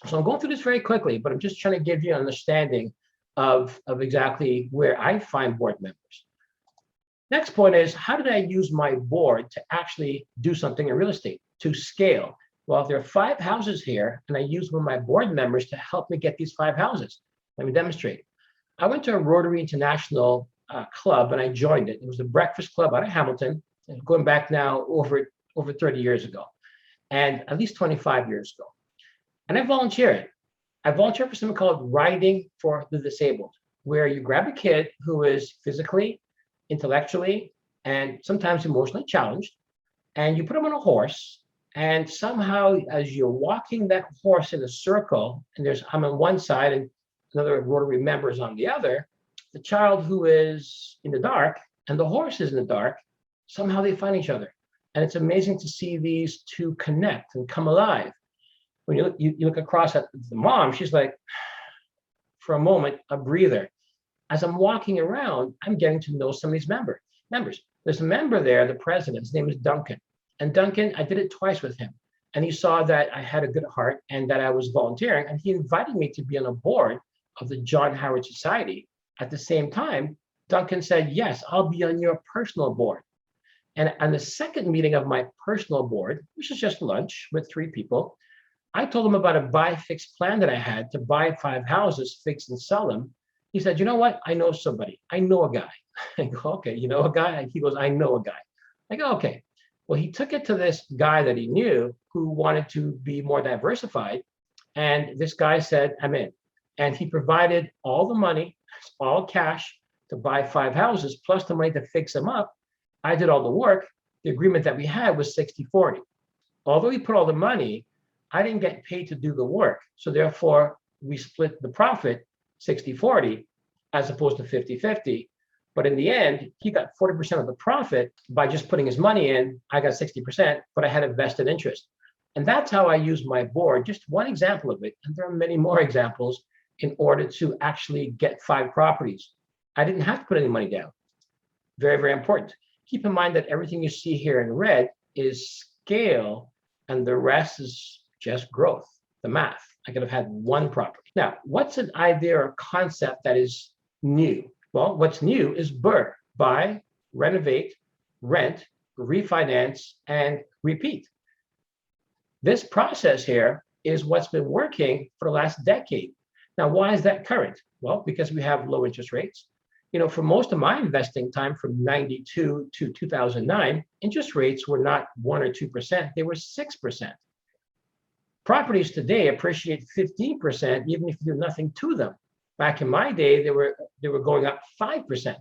So I'm going through this very quickly, but I'm just trying to give you an understanding of exactly where I find board members. Next point is, how did I use my board to actually do something in real estate, to scale? Well, there are 5 houses here, and I used one of my board members to help me get these 5 houses. Let me demonstrate. I went to a Rotary International club, and I joined it. It was a breakfast club out of Hamilton, going back now over 30 years ago, and at least 25 years ago. And I volunteered. I volunteered for something called Riding for the Disabled, where you grab a kid who is physically, intellectually, and sometimes emotionally challenged, and you put them on a horse, and somehow as you're walking that horse in a circle, and I'm on one side and another Rotary member is on the other, the child who is in the dark and the horse is in the dark, somehow they find each other. And it's amazing to see these 2 connect and come alive. When you look across at the mom, she's like, for a moment, a breather. As I'm walking around, I'm getting to know some of these members. There's a member there, the president, his name is Duncan. And Duncan, I did it twice with him. And he saw that I had a good heart and that I was volunteering. And he invited me to be on a board of the John Howard Society. At the same time, Duncan said, yes, I'll be on your personal board. And on the second meeting of my personal board, which is just lunch with 3 people, I told him about a buy fix plan that I had to buy 5 houses, fix and sell them. He said, you know what? I know somebody. I know a guy. I go, okay, you know a guy? And he goes, I know a guy. I go, okay. Well, he took it to this guy that he knew who wanted to be more diversified. And this guy said, I'm in. And he provided all the money, all cash, to buy 5 houses, plus the money to fix them up. I did all the work. The agreement that we had was 60-40. Although he put all the money, I didn't get paid to do the work. So therefore, we split the profit 60-40 as opposed to 50-50. But in the end, he got 40% of the profit by just putting his money in. I got 60%, but I had a vested interest. And that's how I use my board, just one example of it. And there are many more examples in order to actually get 5 properties. I didn't have to put any money down. Very, very important. Keep in mind that everything you see here in red is scale, and the rest is just growth, the math. I could have had 1 property. Now, what's an idea or concept that is new? Well, what's new is BRRRR, buy, renovate, rent, refinance, and repeat. This process here is what's been working for the last decade. Now, why is that current? Well, because we have low interest rates. For most of my investing time from 92 to 2009, interest rates were not 1 or 2%, they were 6%. Properties today appreciate 15%, even if you do nothing to them. Back in my day, they were going up 5%.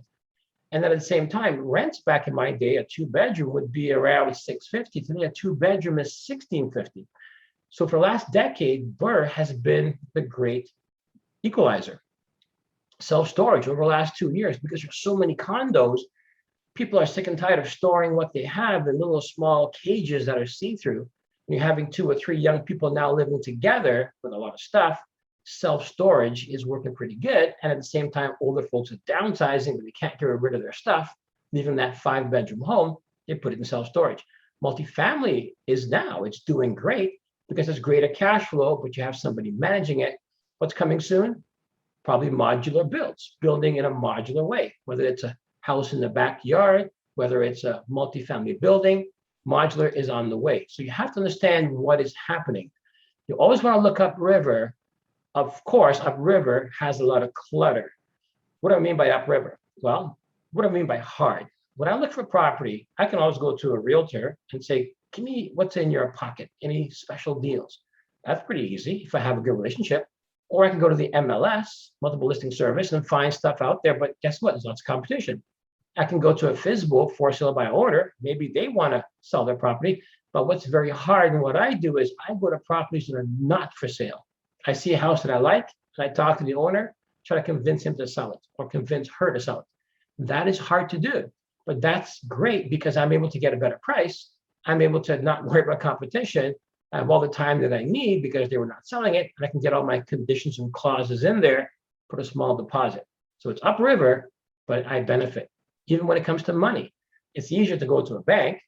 And then at the same time, rents back in my day, a two-bedroom would be around $650. Today, a two-bedroom is $1,650. So for the last decade, Burr has been the great equalizer. Self-storage over the last 2 years, because there's so many condos, people are sick and tired of storing what they have in little small cages that are see-through. And you're having 2 or 3 young people now living together with a lot of stuff. Self-storage is working pretty good. And at the same time, older folks are downsizing, but they can't get rid of their stuff, leaving that 5-bedroom home, they put it in self-storage. Multifamily is now, it's doing great because it's greater cash flow, but you have somebody managing it. What's coming soon? Probably modular builds, building in a modular way, whether it's a house in the backyard, whether it's a multifamily building, modular is on the way. So you have to understand what is happening. You always want to look upriver. Of course, upriver has a lot of clutter. What do I mean by upriver? Well, what do I mean by hard? When I look for property, I can always go to a realtor and say, give me what's in your pocket, any special deals. That's pretty easy if I have a good relationship. Or I can go to the MLS, multiple listing service, and find stuff out there. But guess what? There's lots of competition. I can go to a FSBO, for sale by order. Maybe they want to sell their property. But what's very hard and what I do is I go to properties that are not for sale. I see a house that I like, and I talk to the owner, try to convince him to sell it or convince her to sell it. That is hard to do, but that's great because I'm able to get a better price. I'm able to not worry about competition. I have all the time that I need because they were not selling it, and I can get all my conditions and clauses in there, put a small deposit. So it's upriver, but I benefit. Even when it comes to money, it's easier to go to a bank.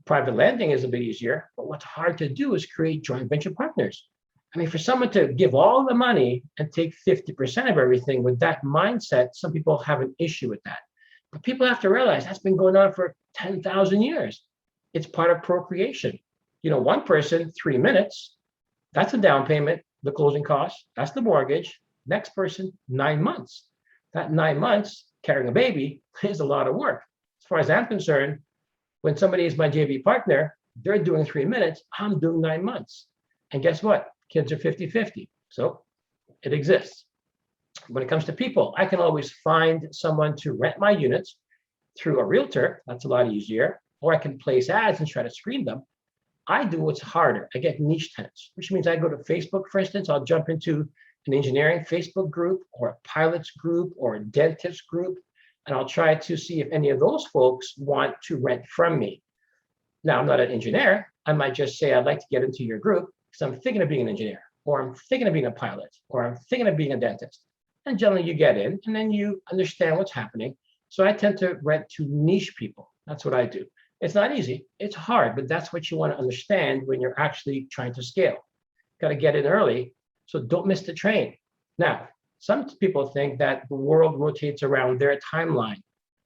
Private lending is a bit easier, but what's hard to do is create joint venture partners. I mean, for someone to give all the money and take 50% of everything with that mindset, some people have an issue with that. But people have to realize that's been going on for 10,000 years. It's part of procreation. One person, 3 minutes, that's a down payment, the closing costs, that's the mortgage. Next person, 9 months. That 9 months carrying a baby is a lot of work. As far as I'm concerned, when somebody is my JV partner, they're doing 3 minutes, I'm doing 9 months. And guess what? Kids are 50-50. So it exists. When it comes to people, I can always find someone to rent my units through a realtor. That's a lot easier. Or I can place ads and try to screen them. I do what's harder. I get niche tenants, which means I go to Facebook, for instance. I'll jump into an engineering Facebook group or a pilots group or a dentist group, and I'll try to see if any of those folks want to rent from me. Now, I'm not an engineer. I might just say, I'd like to get into your group because I'm thinking of being an engineer, or I'm thinking of being a pilot, or I'm thinking of being a dentist. And generally you get in and then you understand what's happening. So I tend to rent to niche people. That's what I do. It's not easy, it's hard, but that's what you want to understand when you're actually trying to scale. Got to get in early, so don't miss the train. Now, some people think that the world rotates around their timeline.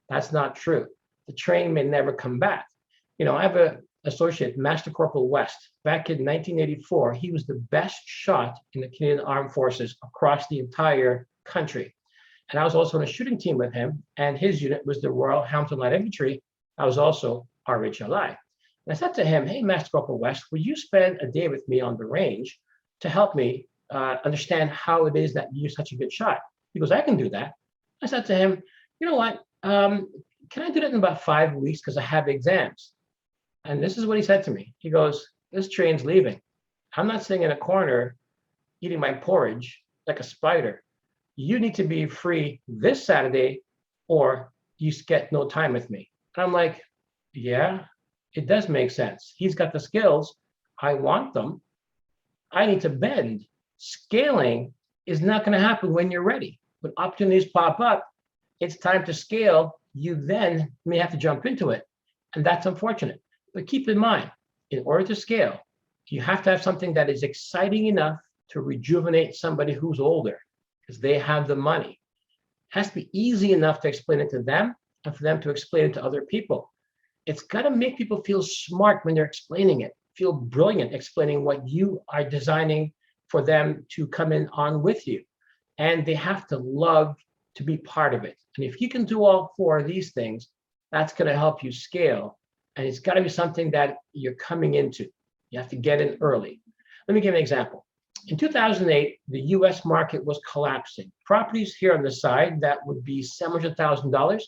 That's not true. The train may never come back. I have an associate, Master Corporal West. Back in 1984, he was the best shot in the Canadian Armed Forces across the entire country. And I was also on a shooting team with him, and his unit was the Royal Hamilton Light Infantry. I was also RHLI. And I said to him, hey, Master Corporal West, will you spend a day with me on the range to help me understand how it is that you're such a good shot? He goes, I can do that. I said to him, you know what? Can I do that in about 5 weeks because I have exams? And this is what he said to me. He goes, this train's leaving. I'm not sitting in a corner eating my porridge like a spider. You need to be free this Saturday or you get no time with me. And I'm like, yeah, it does make sense. He's got the skills. I want them. I need to bend. Scaling is not going to happen when you're ready. When opportunities pop up, it's time to scale. You then may have to jump into it. And that's unfortunate. But keep in mind, in order to scale, you have to have something that is exciting enough to rejuvenate somebody who's older because they have the money. It has to be easy enough to explain it to them and for them to explain it to other people. It's got to make people feel smart when they're explaining it, feel brilliant explaining what you are designing for them to come in on with you. And they have to love to be part of it. And if you can do all 4 of these things, that's going to help you scale. And it's got to be something that you're coming into. You have to get in early. Let me give you an example. In 2008, the US market was collapsing. Properties here on the side that would be $700,000,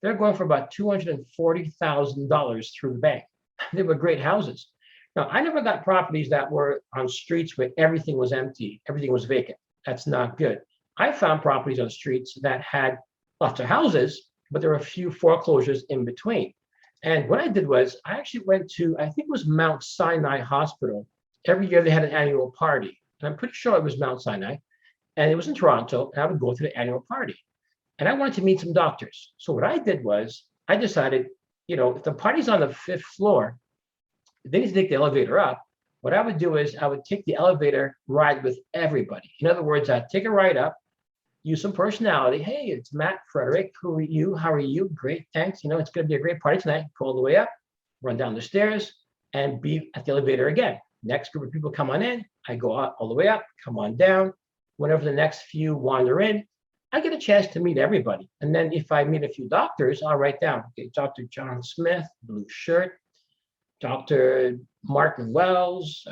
they're going for about $240,000 through the bank. They were great houses. Now, I never got properties that were on streets where everything was empty, everything was vacant. That's not good. I found properties on streets that had lots of houses, but there were a few foreclosures in between. And what I did was I actually went to, I think it was Mount Sinai Hospital. Every year they had an annual party. And I'm pretty sure it was Mount Sinai. And it was in Toronto. And I would go to the annual party. And I wanted to meet some doctors. So what I did was I decided, if the party's on the 5th floor, they need to take the elevator up. What I would do is I would take the elevator ride with everybody. In other words, I'd take a ride up, use some personality. Hey, it's Matt Frederick. Who are you? How are you? Great, thanks. It's going to be a great party tonight. Go all the way up, run down the stairs, and be at the elevator again. Next group of people come on in. I go out all the way up, come on down. Whenever the next few wander in, I get a chance to meet everybody. And then if I meet a few doctors, I'll write down, okay, Dr. John Smith, blue shirt, Dr. Martin Wells,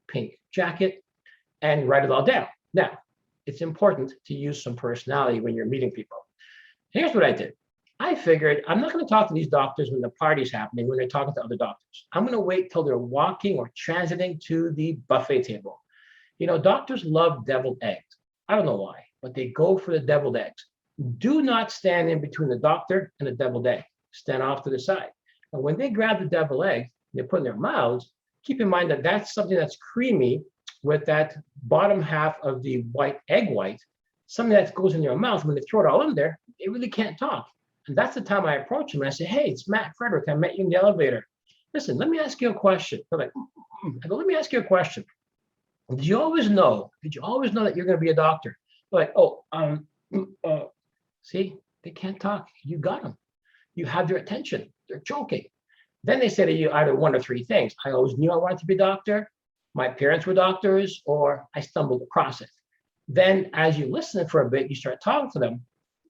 pink jacket, and write it all down. Now, it's important to use some personality when you're meeting people. Here's what I did. I figured I'm not going to talk to these doctors when the party's happening, when they're talking to other doctors. I'm going to wait till they're walking or transiting to the buffet table. Doctors love deviled eggs. I don't know why, but they go for the deviled eggs. Do not stand in between the doctor and the deviled egg. Stand off to the side. And when they grab the deviled egg, they put in their mouths, keep in mind that that's something that's creamy with that bottom half of the white egg white, something that goes in your mouth. When they throw it all in there, they really can't talk. And that's the time I approach them and I say, hey, it's Matt Frederick. I met you in the elevator. Listen, let me ask you a question. They're like, I go, let me ask you a question. Did you always know that you're going to be a doctor? They're like, see, they can't talk. You got them. You have their attention. They're joking. Then they say to you either one or three things. I always knew I wanted to be a doctor. My parents were doctors, or I stumbled across it. Then as you listen for a bit, you start talking to them.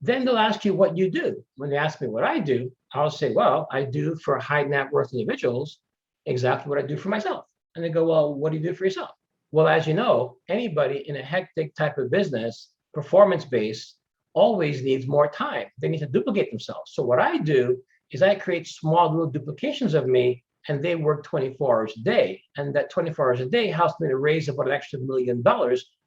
Then they'll ask you what you do. When they ask me what I do, I'll say, well, I do for high net worth individuals exactly what I do for myself. And they go, well, what do you do for yourself? Well, as you know, anybody in a hectic type of business, performance-based, always needs more time. They need to duplicate themselves. So what I do is I create small little duplications of me, and they work 24 hours a day. And that 24 hours a day helps me to raise about an extra $1 million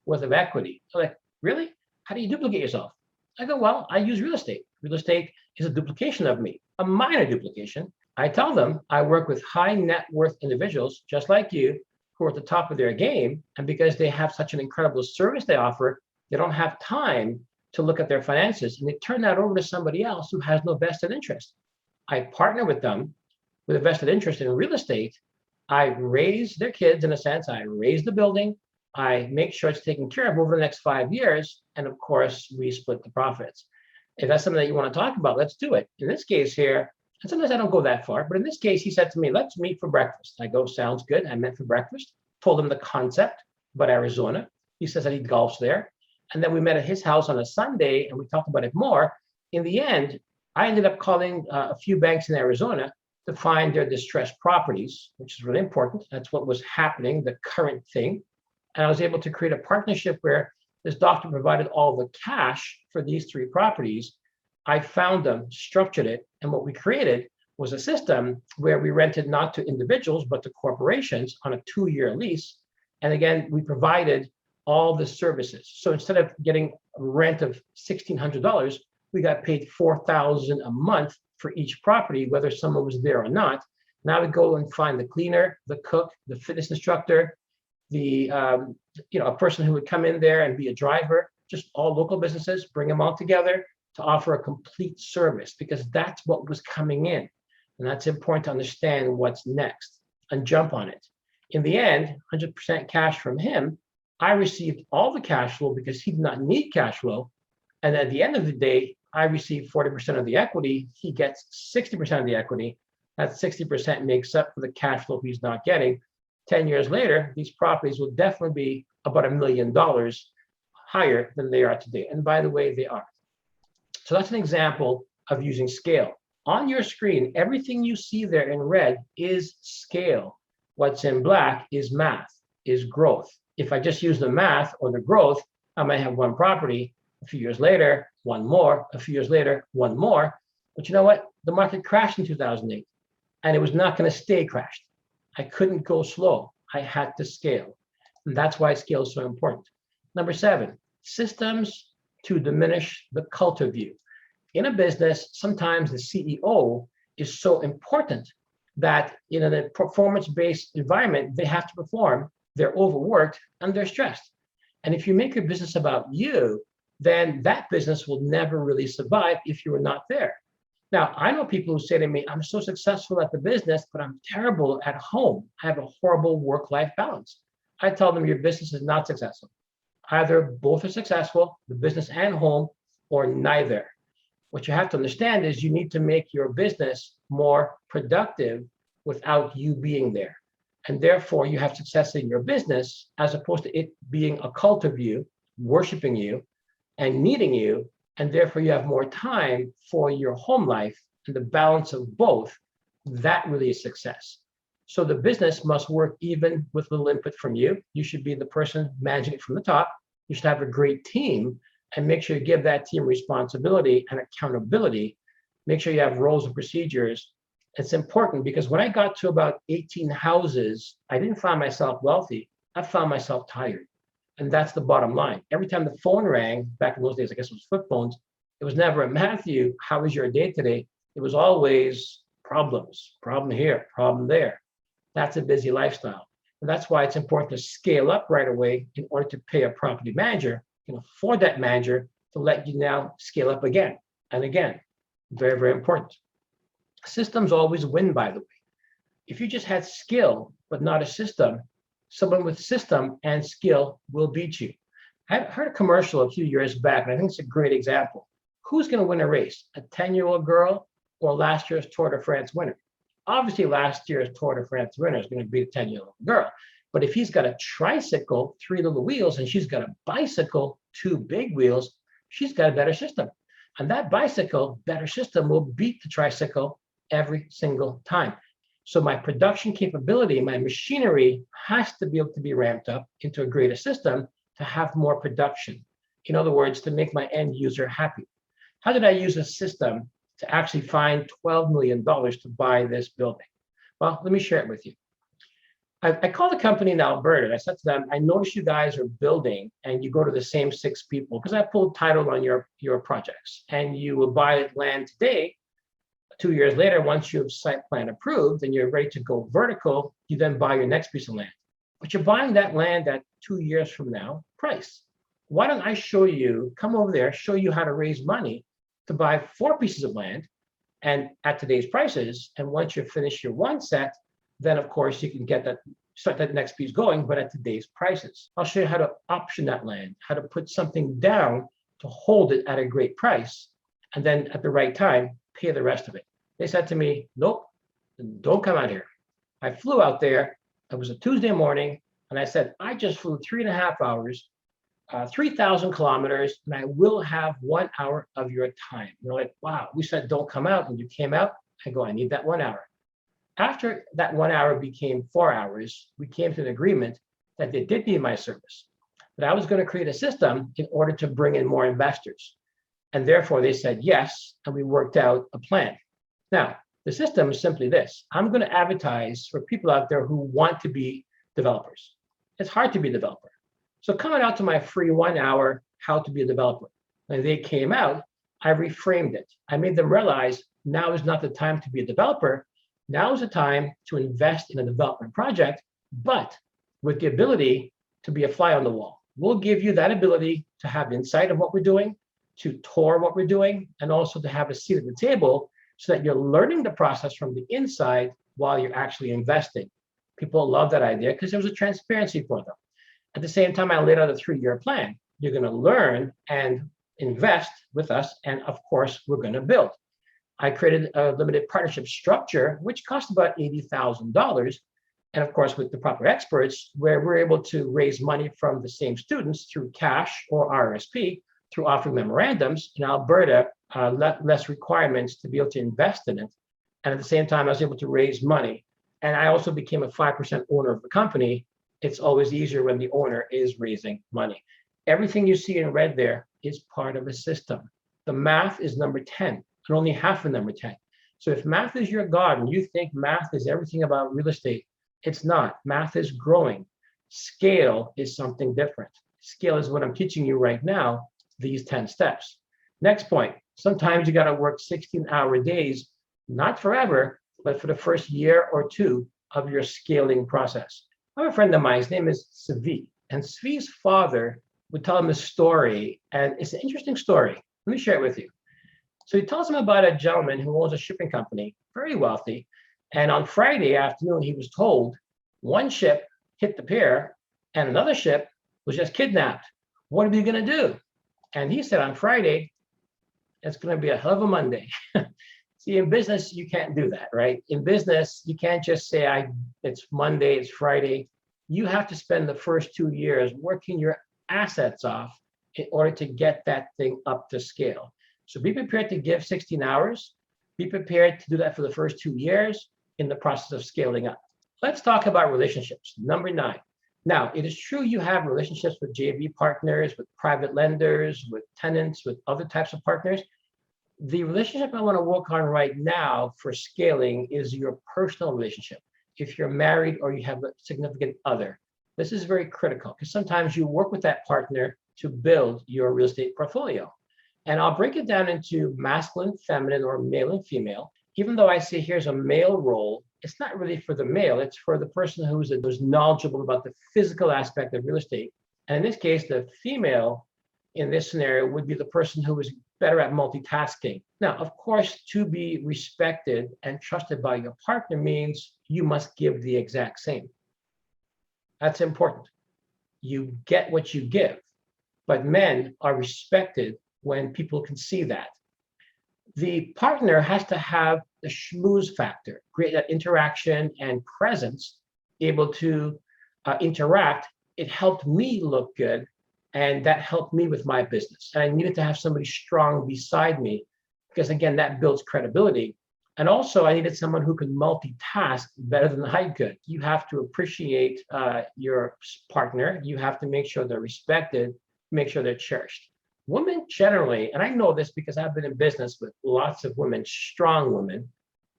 worth of equity. They're like, really? How do you duplicate yourself? I go, well, I use real estate. Real estate is a duplication of me, a minor duplication. I tell them I work with high net worth individuals, just like you, who are at the top of their game. And because they have such an incredible service they offer, they don't have time to look at their finances. And they turn that over to somebody else who has no vested interest. I partner with them with a vested interest in real estate. I raise their kids, in a sense. I raise the building. I make sure it's taken care of over the next 5 years. And of course, we split the profits. If that's something that you want to talk about, let's do it. In this case here, and sometimes I don't go that far, but in this case, he said to me, let's meet for breakfast. I go, sounds good. I met for breakfast, told him the concept about Arizona. He says that he golfs there. And then we met at his house on a Sunday and we talked about it more. In the end, I ended up calling a few banks in Arizona to find their distressed properties, which is really important. That's what was happening, the current thing. And I was able to create a partnership where this doctor provided all the cash for these 3 properties. I found them, structured it, and what we created was a system where we rented not to individuals, but to corporations on a 2-year lease. And again, we provided all the services. So instead of getting a rent of $1,600, we got paid $4,000 a month for each property, whether someone was there or not. Now we go and find the cleaner, the cook, the fitness instructor, the a person who would come in there and be a driver, just all local businesses, bring them all together to offer a complete service, because that's what was coming in. And that's important to understand what's next and jump on it. In the end, 100% cash from him. I received all the cash flow because he did not need cash flow. And at the end of the day, I received 40% of the equity. He gets 60% of the equity. That 60% makes up for the cash flow he's not getting. 10 years later, these properties will definitely be about $1 million higher than they are today. And by the way, they are. So that's an example of using scale. On your screen, everything you see there in red is scale. What's in black is math. is growth. If I just use the math or the growth, I might have one property, a few years later, one more, a few years later, one more. But you know what? The market crashed in 2008, and it was not going to stay crashed. I couldn't go slow. I had to scale. And that's why scale is so important. Number 7, systems to diminish the cult of you. In a business, sometimes the CEO is so important that in a performance-based environment, they have to perform, they're overworked, and they're stressed. And if you make your business about you, then that business will never really survive if you are not there. Now, I know people who say to me, I'm so successful at the business, but I'm terrible at home. I have a horrible work-life balance. I tell them your business is not successful. Either both are successful, the business and home, or neither. What you have to understand is you need to make your business more productive without you being there. And therefore, you have success in your business as opposed to it being a cult of you, worshiping you, and needing you. And therefore, you have more time for your home life, and the balance of both. That really is success. So the business must work even with little input from you. You should be the person managing it from the top. You should have a great team, and make sure you give that team responsibility and accountability. Make sure you have roles and procedures. It's important because when I got to about 18 houses, I didn't find myself wealthy. I found myself tired. And that's the bottom line. Every time the phone rang, back in those days, I guess it was flip phones, it was never, Matthew, how was your day today? It was always problems, problem here, problem there. That's a busy lifestyle. And that's why it's important to scale up right away in order to pay a property manager, afford that manager to let you now scale up again and again. Very, very important. Systems always win, by the way. If you just had skill, but not a system, someone with system and skill will beat you. I heard a commercial a few years back, and I think it's a great example. Who's going to win a race, a 10-year-old girl or last year's Tour de France winner? Obviously, last year's Tour de France winner is going to be a 10-year-old girl. But if he's got a tricycle, 3 little wheels, and she's got a bicycle, 2 big wheels, she's got a better system. And that bicycle, better system, will beat the tricycle every single time. So my production capability, my machinery has to be able to be ramped up into a greater system to have more production. In other words, to make my end user happy. How did I use a system to actually find $12 million to buy this building? Well, let me share it with you. I called a company in Alberta and I said to them, I noticed you guys are building and you go to the same 6 people because I pulled title on your projects, and you will buy land today. 2 years later, once you have site plan approved and you're ready to go vertical, you then buy your next piece of land. But you're buying that land at 2 years from now price. Why don't I show you, come over there, show you how to raise money to buy 4 pieces of land and at today's prices. And once you finish your one set, then of course you can start that next piece going, but at today's prices. I'll show you how to option that land, how to put something down to hold it at a great price, and then at the right time, pay the rest of it. They said to me, nope, don't come out here. I flew out there. It was a Tuesday morning, and I said, I just flew 3.5 hours, 3,000 kilometers, and I will have 1 hour of your time. They're like, wow, we said don't come out, and you came out. I go, I need that 1 hour. After that 1 hour became 4 hours, we came to an agreement that they did need my service, that I was going to create a system in order to bring in more investors. And therefore they said yes, and we worked out a plan. Now, the system is simply this. I'm going to advertise for people out there who want to be developers. It's hard to be a developer. So coming out to my free 1 hour, how to be a developer. When they came out, I reframed it. I made them realize now is not the time to be a developer. Now is the time to invest in a development project, but with the ability to be a fly on the wall. We'll give you that ability to have insight of what we're doing, to tour what we're doing, and also to have a seat at the table so that you're learning the process from the inside while you're actually investing. People love that idea because there was a transparency for them. At the same time, I laid out a 3-year plan. You're going to learn and invest with us, and of course, we're going to build. I created a limited partnership structure, which cost about $80,000. And of course, with the proper experts, where we're able to raise money from the same students through cash or RSP, through offering memorandums. In Alberta, less requirements to be able to invest in it. And at the same time, I was able to raise money. And I also became a 5% owner of the company It's always easier when the owner is raising money. Everything you see in red there is part of a system. The math is number 10, and only half of number 10. So if math is your God and you think math is everything about real estate, it's not. Math is growing. Scale is something different. Scale is what I'm teaching you right now, these 10 steps. Next point, sometimes you got to work 16-hour days, not forever, but for the first year or two of your scaling process. I have a friend of mine, his name is Svi, and Svi's father would tell him a story, and it's an interesting story. Let me share it with you. So he tells him about a gentleman who owns a shipping company, very wealthy, and on Friday afternoon, he was told one ship hit the pier and another ship was just kidnapped. What are we going to do? And he said on Friday, it's going to be a hell of a Monday. See, in business, you can't do that, right? In business, you can't just say, it's Monday, it's Friday. You have to spend the first 2 years working your assets off in order to get that thing up to scale. So be prepared to give 16 hours. Be prepared to do that for the first 2 years in the process of scaling up. Let's talk about relationships. Number 9. Now, it is true you have relationships with JV partners, with private lenders, with tenants, with other types of partners. The relationship I want to work on right now for scaling is your personal relationship. If you're married or you have a significant other, this is very critical because sometimes you work with that partner to build your real estate portfolio. And I'll break it down into masculine, feminine, or male and female. Even though I say here's a male role, it's not really for the male, it's for the person who's knowledgeable about the physical aspect of real estate. And in this case, the female in this scenario would be the person who is better at multitasking. Now, of course, to be respected and trusted by your partner means you must give the exact same. That's important. You get what you give, but men are respected when people can see that. The partner has to have the schmooze factor, create that interaction and presence, able to interact. It helped me look good, and that helped me with my business. And I needed to have somebody strong beside me because, again, that builds credibility. And also, I needed someone who could multitask better than I could. You have to appreciate your partner. You have to make sure they're respected, make sure they're cherished. Women generally, and I know this because I've been in business with lots of women, strong women,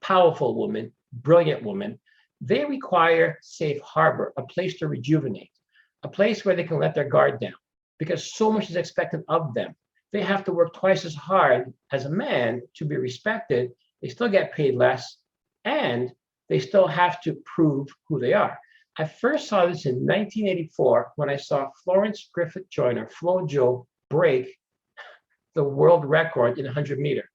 powerful women, brilliant women, they require safe harbor, a place to rejuvenate, a place where they can let their guard down because so much is expected of them. They have to work twice as hard as a man to be respected. They still get paid less, and they still have to prove who they are. I first saw this in 1984 when I saw Florence Griffith Joyner, FloJo, break the world record in 100 meter.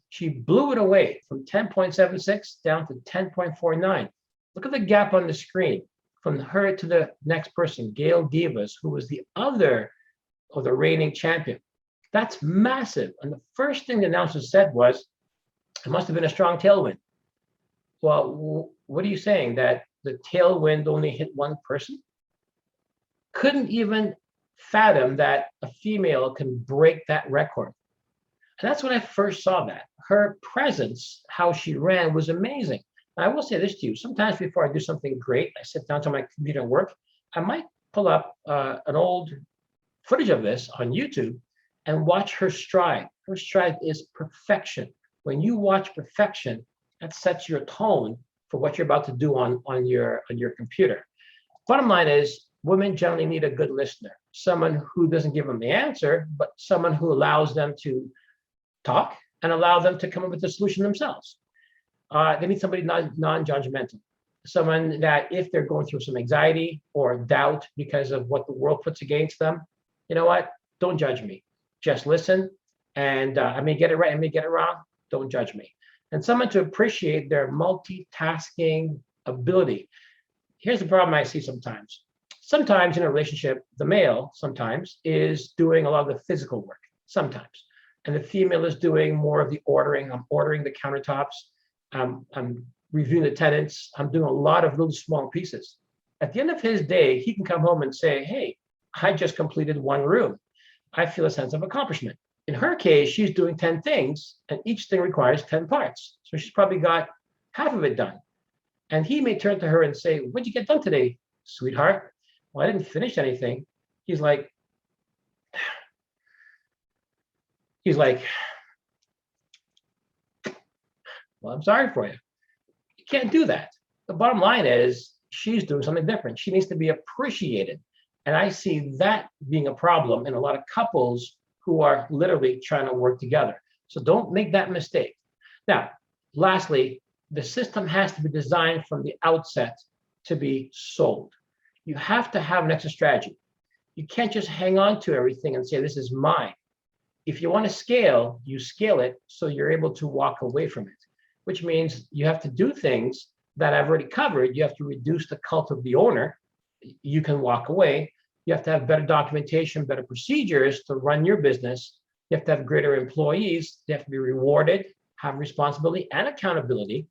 She blew it away from 10.76 down to 10.49. Look at the gap on the screen from her to the next person, Gail Divas, who was the other of the reigning champion. That's massive. And the first thing the announcer said was, it must have been a strong tailwind. Well, what are you saying? That the tailwind only hit one person? Couldn't even fathom that a female can break that record. And that's when I first saw that. Her presence, how she ran, was amazing. And I will say this to you. Sometimes before I do something great, I sit down to my computer and work. I might pull up an old footage of this on YouTube and watch her stride. Her stride is perfection. When you watch perfection, that sets your tone for what you're about to do on your computer. Bottom line is, women generally need a good listener, someone who doesn't give them the answer, but someone who allows them to talk and allow them to come up with a solution themselves. They need somebody non-judgmental, someone that if they're going through some anxiety or doubt because of what the world puts against them, you know what? Don't judge me. Just listen. And I may get it right, I may get it wrong. Don't judge me. And someone to appreciate their multitasking ability. Here's the problem I see sometimes. Sometimes in a relationship, the male sometimes is doing a lot of the physical work, sometimes. And the female is doing more of the ordering. I'm ordering the countertops. I'm reviewing the tenants. I'm doing a lot of little small pieces. At the end of his day, he can come home and say, hey, I just completed one room. I feel a sense of accomplishment. In her case, she's doing 10 things, and each thing requires 10 parts. So she's probably got half of it done. And he may turn to her and say, what'd you get done today, sweetheart? Well, I didn't finish anything. He's like, he's like, well, I'm sorry for you. You can't do that. The bottom line is she's doing something different. She needs to be appreciated. And I see that being a problem in a lot of couples who are literally trying to work together. So don't make that mistake. Now, lastly, the system has to be designed from the outset to be sold. You have to have an exit strategy. You can't just hang on to everything and say, this is mine. If you want to scale, you scale it so you're able to walk away from it, which means you have to do things that I've already covered. You have to reduce the cult of the owner. You can walk away. You have to have better documentation, better procedures to run your business. You have to have greater employees. They have to be rewarded, have responsibility and accountability.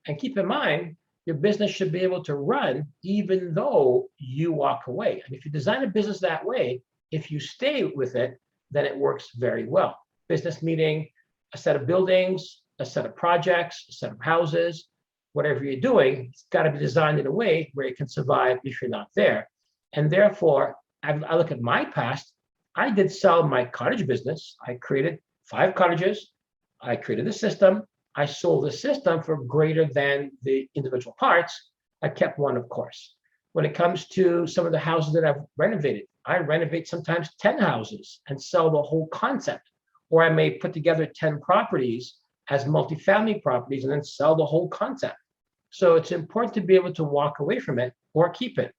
And keep in mind, your business should be able to run even though you walk away. And if you design a business that way, if you stay with it, then it works very well. Business meaning a set of buildings, a set of projects, a set of houses, whatever you're doing, it's got to be designed in a way where it can survive if you're not there. And therefore, I look at my past. I did sell my cottage business. I created 5 cottages. I created the system. I sold the system for greater than the individual parts. I kept one, of course. When it comes to some of the houses that I've renovated, I renovate sometimes 10 houses and sell the whole concept. Or I may put together 10 properties as multifamily properties and then sell the whole concept. So it's important to be able to walk away from it or keep it.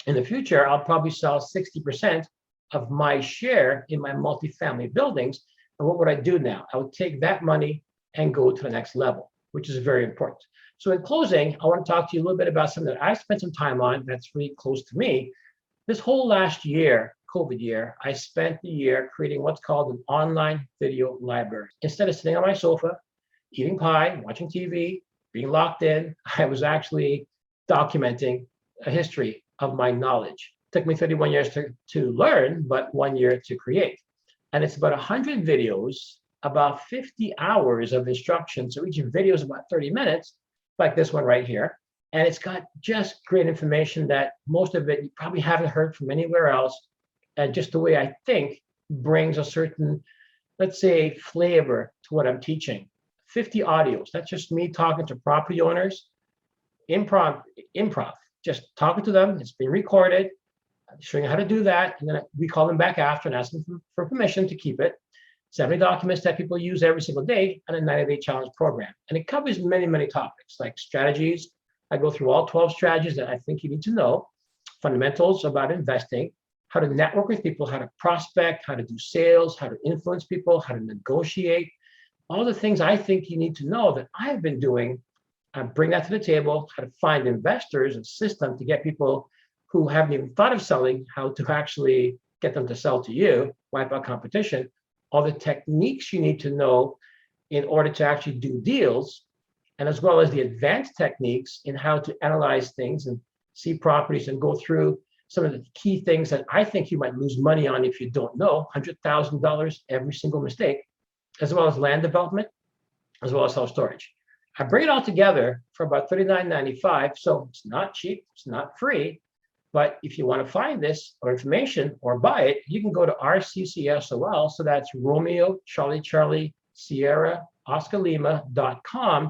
In the future, I'll probably sell 60% of my share in my multifamily buildings. And what would I do now? I would take that money and go to the next level, which is very important. So in closing, I want to talk to you a little bit about something that I spent some time on that's really close to me. This whole last year, COVID year, I spent the year creating what's called an online video library. Instead of sitting on my sofa, eating pie, watching TV, being locked in, I was actually documenting a history of my knowledge. It took me 31 years to learn, but 1 year to create. And it's about 100 videos, about 50 hours of instruction. So each video is about 30 minutes, like this one right here. And it's got just great information that most of it you probably haven't heard from anywhere else. And just the way I think brings a certain, let's say, flavor to what I'm teaching. 50 audios. That's just me talking to property owners, improv, just talking to them. It's being recorded, showing how to do that. And then we call them back after and ask them for permission to keep it. 70 documents that people use every single day, and a 90-day challenge program. And it covers many, many topics like strategies. I go through all 12 strategies that I think you need to know, fundamentals about investing, how to network with people, how to prospect, how to do sales, how to influence people, how to negotiate, all the things I think you need to know that I've been doing. I bring that to the table, how to find investors, a system to get people who haven't even thought of selling, how to actually get them to sell to you, wipe out competition, all the techniques you need to know in order to actually do deals, and as well as the advanced techniques in how to analyze things and see properties and go through some of the key things that I think you might lose money on if you don't know, $100,000 every single mistake, as well as land development, as well as self-storage. I bring it all together for about $39.95, so it's not cheap, it's not free, but if you want to find this or information or buy it, you can go to RCCSOL, so that's Romeo, Charlie, Charlie, Sierra, Oscar Lima.com/videos.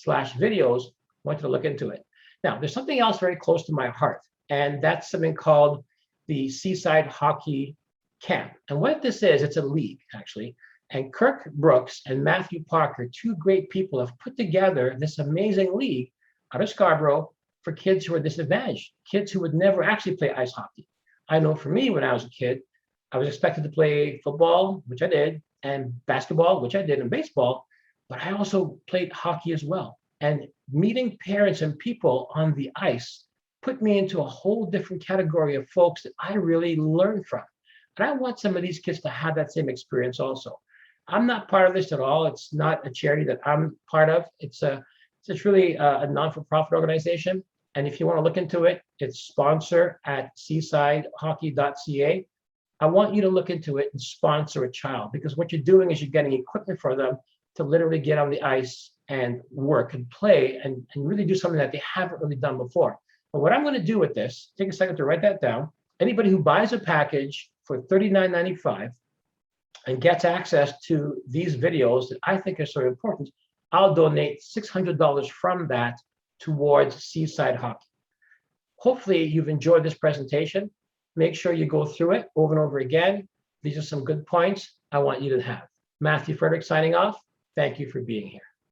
I want you to look into it. Now, there's something else very close to my heart, and that's something called the Seaside Hockey Camp. And what this is, it's a league, actually. And Kirk Brooks and Matthew Parker, 2 great people, have put together this amazing league out of Scarborough for kids who are disadvantaged, kids who would never actually play ice hockey. I know for me, when I was a kid, I was expected to play football, which I did, and basketball, which I did, and baseball, but I also played hockey as well. And meeting parents and people on the ice put me into a whole different category of folks that I really learned from. And I want some of these kids to have that same experience also. I'm not part of this at all. It's not a charity that I'm part of. It's really a non-for-profit organization. And if you want to look into it, it's sponsor at seasidehockey.ca. I want you to look into it and sponsor a child, because what you're doing is you're getting equipment for them to literally get on the ice and work and play and really do something that they haven't really done before. But what I'm going to do with this, take a second to write that down. Anybody who buys a package for $39.95 and gets access to these videos that I think are so important, I'll donate $600 from that towards Seaside Hockey. Hopefully you've enjoyed this presentation. Make sure you go through it over and over again. These are some good points I want you to have. Mathew Frederick signing off. Thank you for being here.